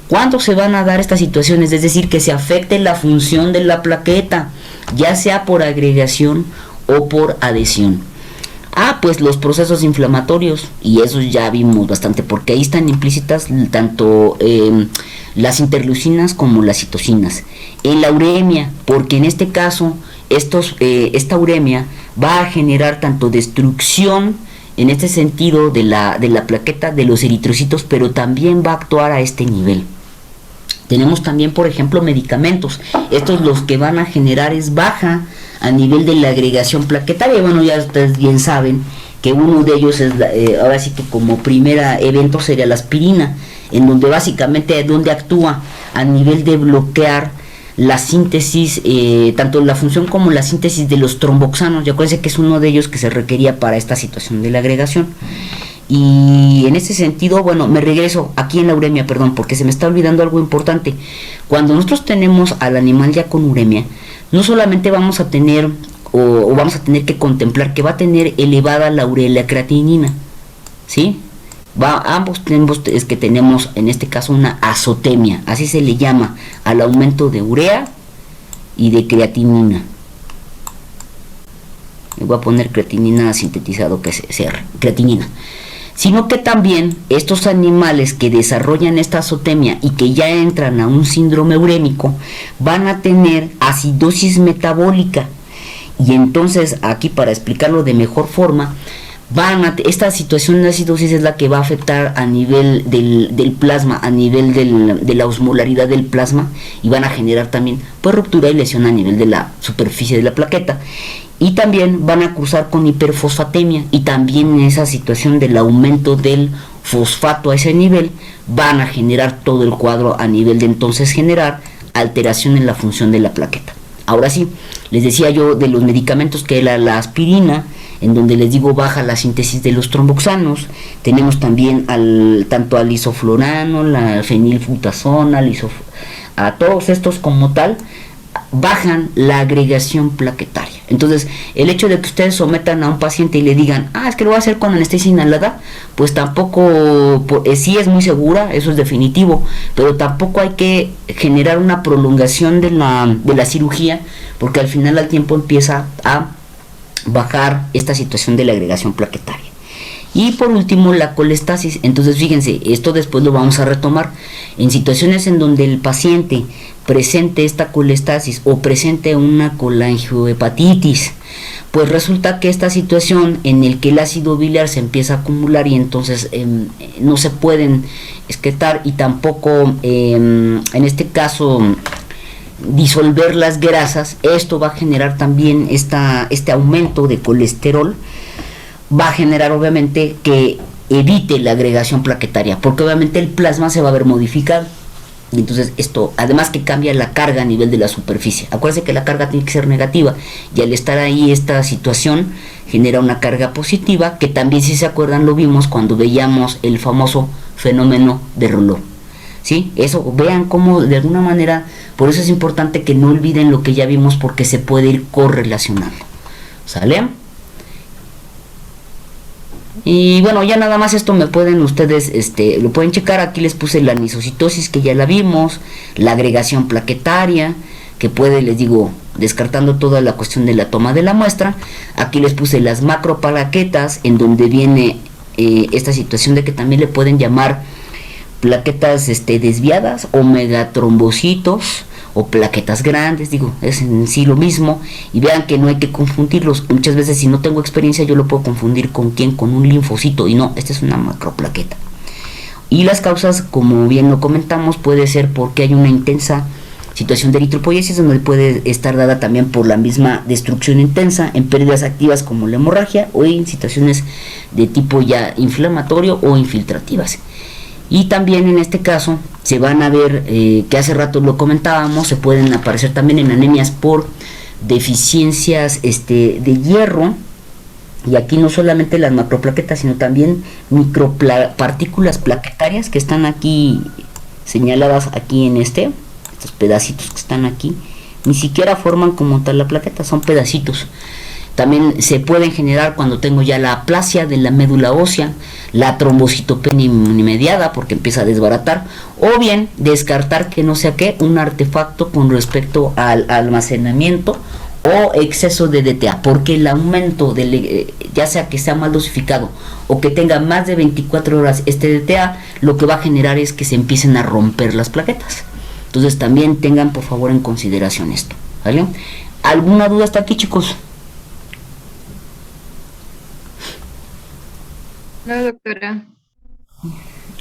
Speaker 1: ¿Cuándo se van a dar estas situaciones? Es decir, que se afecte la función de la plaqueta, ya sea por agregación o por adhesión. Pues los procesos inflamatorios, y eso ya vimos bastante, porque ahí están implícitas tanto las interleucinas como las citocinas. En la uremia, porque en este caso esta uremia va a generar tanto destrucción en este sentido de la plaqueta, de los eritrocitos, pero también va a actuar a este nivel. Tenemos también, por ejemplo, medicamentos. Estos los que van a generar es baja a nivel de la agregación plaquetaria. Bueno, ya ustedes bien saben que uno de ellos es, ahora sí que como primer evento sería la aspirina, en donde básicamente donde actúa a nivel de bloquear la síntesis, tanto la función como la síntesis de los tromboxanos. Ya acuérdense que es uno de ellos que se requería para esta situación de la agregación. Y en ese sentido, bueno, me regreso aquí en la uremia, perdón, porque se me está olvidando algo importante. Cuando nosotros tenemos al animal ya con uremia, no solamente vamos a tener o vamos a tener que contemplar que va a tener elevada la urea creatinina, ¿sí? Ambos es que tenemos en este caso una azotemia, así se le llama al aumento de urea y de creatinina. Le voy a poner creatinina sintetizado, que es creatinina. Sino que también estos animales que desarrollan esta azotemia y que ya entran a un síndrome urémico van a tener acidosis metabólica. Y entonces aquí, para explicarlo de mejor forma, esta situación de acidosis es la que va a afectar a nivel del plasma, a nivel de la osmolaridad del plasma, y van a generar también pues ruptura y lesión a nivel de la superficie de la plaqueta. Y también van a cruzar con hiperfosfatemia, y también en esa situación del aumento del fosfato a ese nivel van a generar todo el cuadro a nivel de entonces generar alteración en la función de la plaqueta. Ahora sí, les decía yo de los medicamentos que era la aspirina, en donde les digo baja la síntesis de los tromboxanos. Tenemos también tanto al isoflurano, la fenilbutazona, a todos estos como tal bajan la agregación plaquetaria. Entonces, el hecho de que ustedes sometan a un paciente y le digan, es que lo voy a hacer con anestesia inhalada, pues tampoco, sí es muy segura, eso es definitivo, pero tampoco hay que generar una prolongación de la cirugía, porque al final al tiempo empieza a bajar esta situación de la agregación plaquetaria. Y por último, la colestasis. Entonces fíjense, esto después lo vamos a retomar. En situaciones en donde el paciente presente esta colestasis o presente una colangiohepatitis, pues resulta que esta situación en el que el ácido biliar se empieza a acumular y entonces no se pueden excretar, y tampoco en este caso disolver las grasas. Esto va a generar también este aumento de colesterol, va a generar obviamente que evite la agregación plaquetaria, porque obviamente el plasma se va a ver modificado, y entonces esto además que cambia la carga a nivel de la superficie. Acuérdense que la carga tiene que ser negativa, y al estar ahí esta situación genera una carga positiva, que también, si se acuerdan, lo vimos cuando veíamos el famoso fenómeno de Rouleau. ¿Sí? Eso, vean cómo de alguna manera, por eso es importante que no olviden lo que ya vimos, porque se puede ir correlacionando. ¿Sale? Y bueno, ya nada más esto me pueden ustedes, lo pueden checar. Aquí les puse la anisocitosis, que ya la vimos, la agregación plaquetaria, que puede, les digo, descartando toda la cuestión de la toma de la muestra. Aquí les puse las macroplaquetas, en donde viene esta situación de que también le pueden llamar plaquetas desviadas o megatrombocitos o plaquetas grandes, digo, es en sí lo mismo. Y vean que no hay que confundirlos. Muchas veces, si no tengo experiencia, yo lo puedo confundir con un linfocito, y no, esta es una macroplaqueta. Y las causas, como bien lo comentamos, puede ser porque hay una intensa situación de eritropoiesis, donde puede estar dada también por la misma destrucción intensa en pérdidas activas como la hemorragia, o en situaciones de tipo ya inflamatorio o infiltrativas. Y también en este caso se van a ver, que hace rato lo comentábamos, se pueden aparecer también en anemias por deficiencias de hierro, Y aquí no solamente las macroplaquetas, sino también micropartículas plaquetarias que están aquí señaladas aquí en estos pedacitos que están aquí, ni siquiera forman como tal la plaqueta, son pedacitos. También se pueden generar cuando tengo ya la aplasia de la médula ósea, la trombocitopenia inmediata porque empieza a desbaratar, o bien descartar que no sea que un artefacto con respecto al almacenamiento o exceso de DTA, porque el aumento ya sea que sea mal dosificado o que tenga más de 24 horas este DTA, lo que va a generar es que se empiecen a romper las plaquetas. Entonces también tengan por favor en consideración esto, ¿vale? ¿Alguna duda hasta aquí, chicos?
Speaker 10: No, doctora.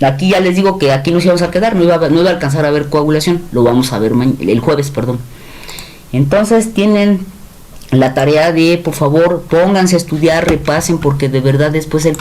Speaker 1: Aquí ya les digo que aquí nos íbamos a quedar, no iba a alcanzar a ver coagulación, lo vamos a ver el jueves, perdón. Entonces tienen la tarea de, por favor, pónganse a estudiar, repasen, porque de verdad después el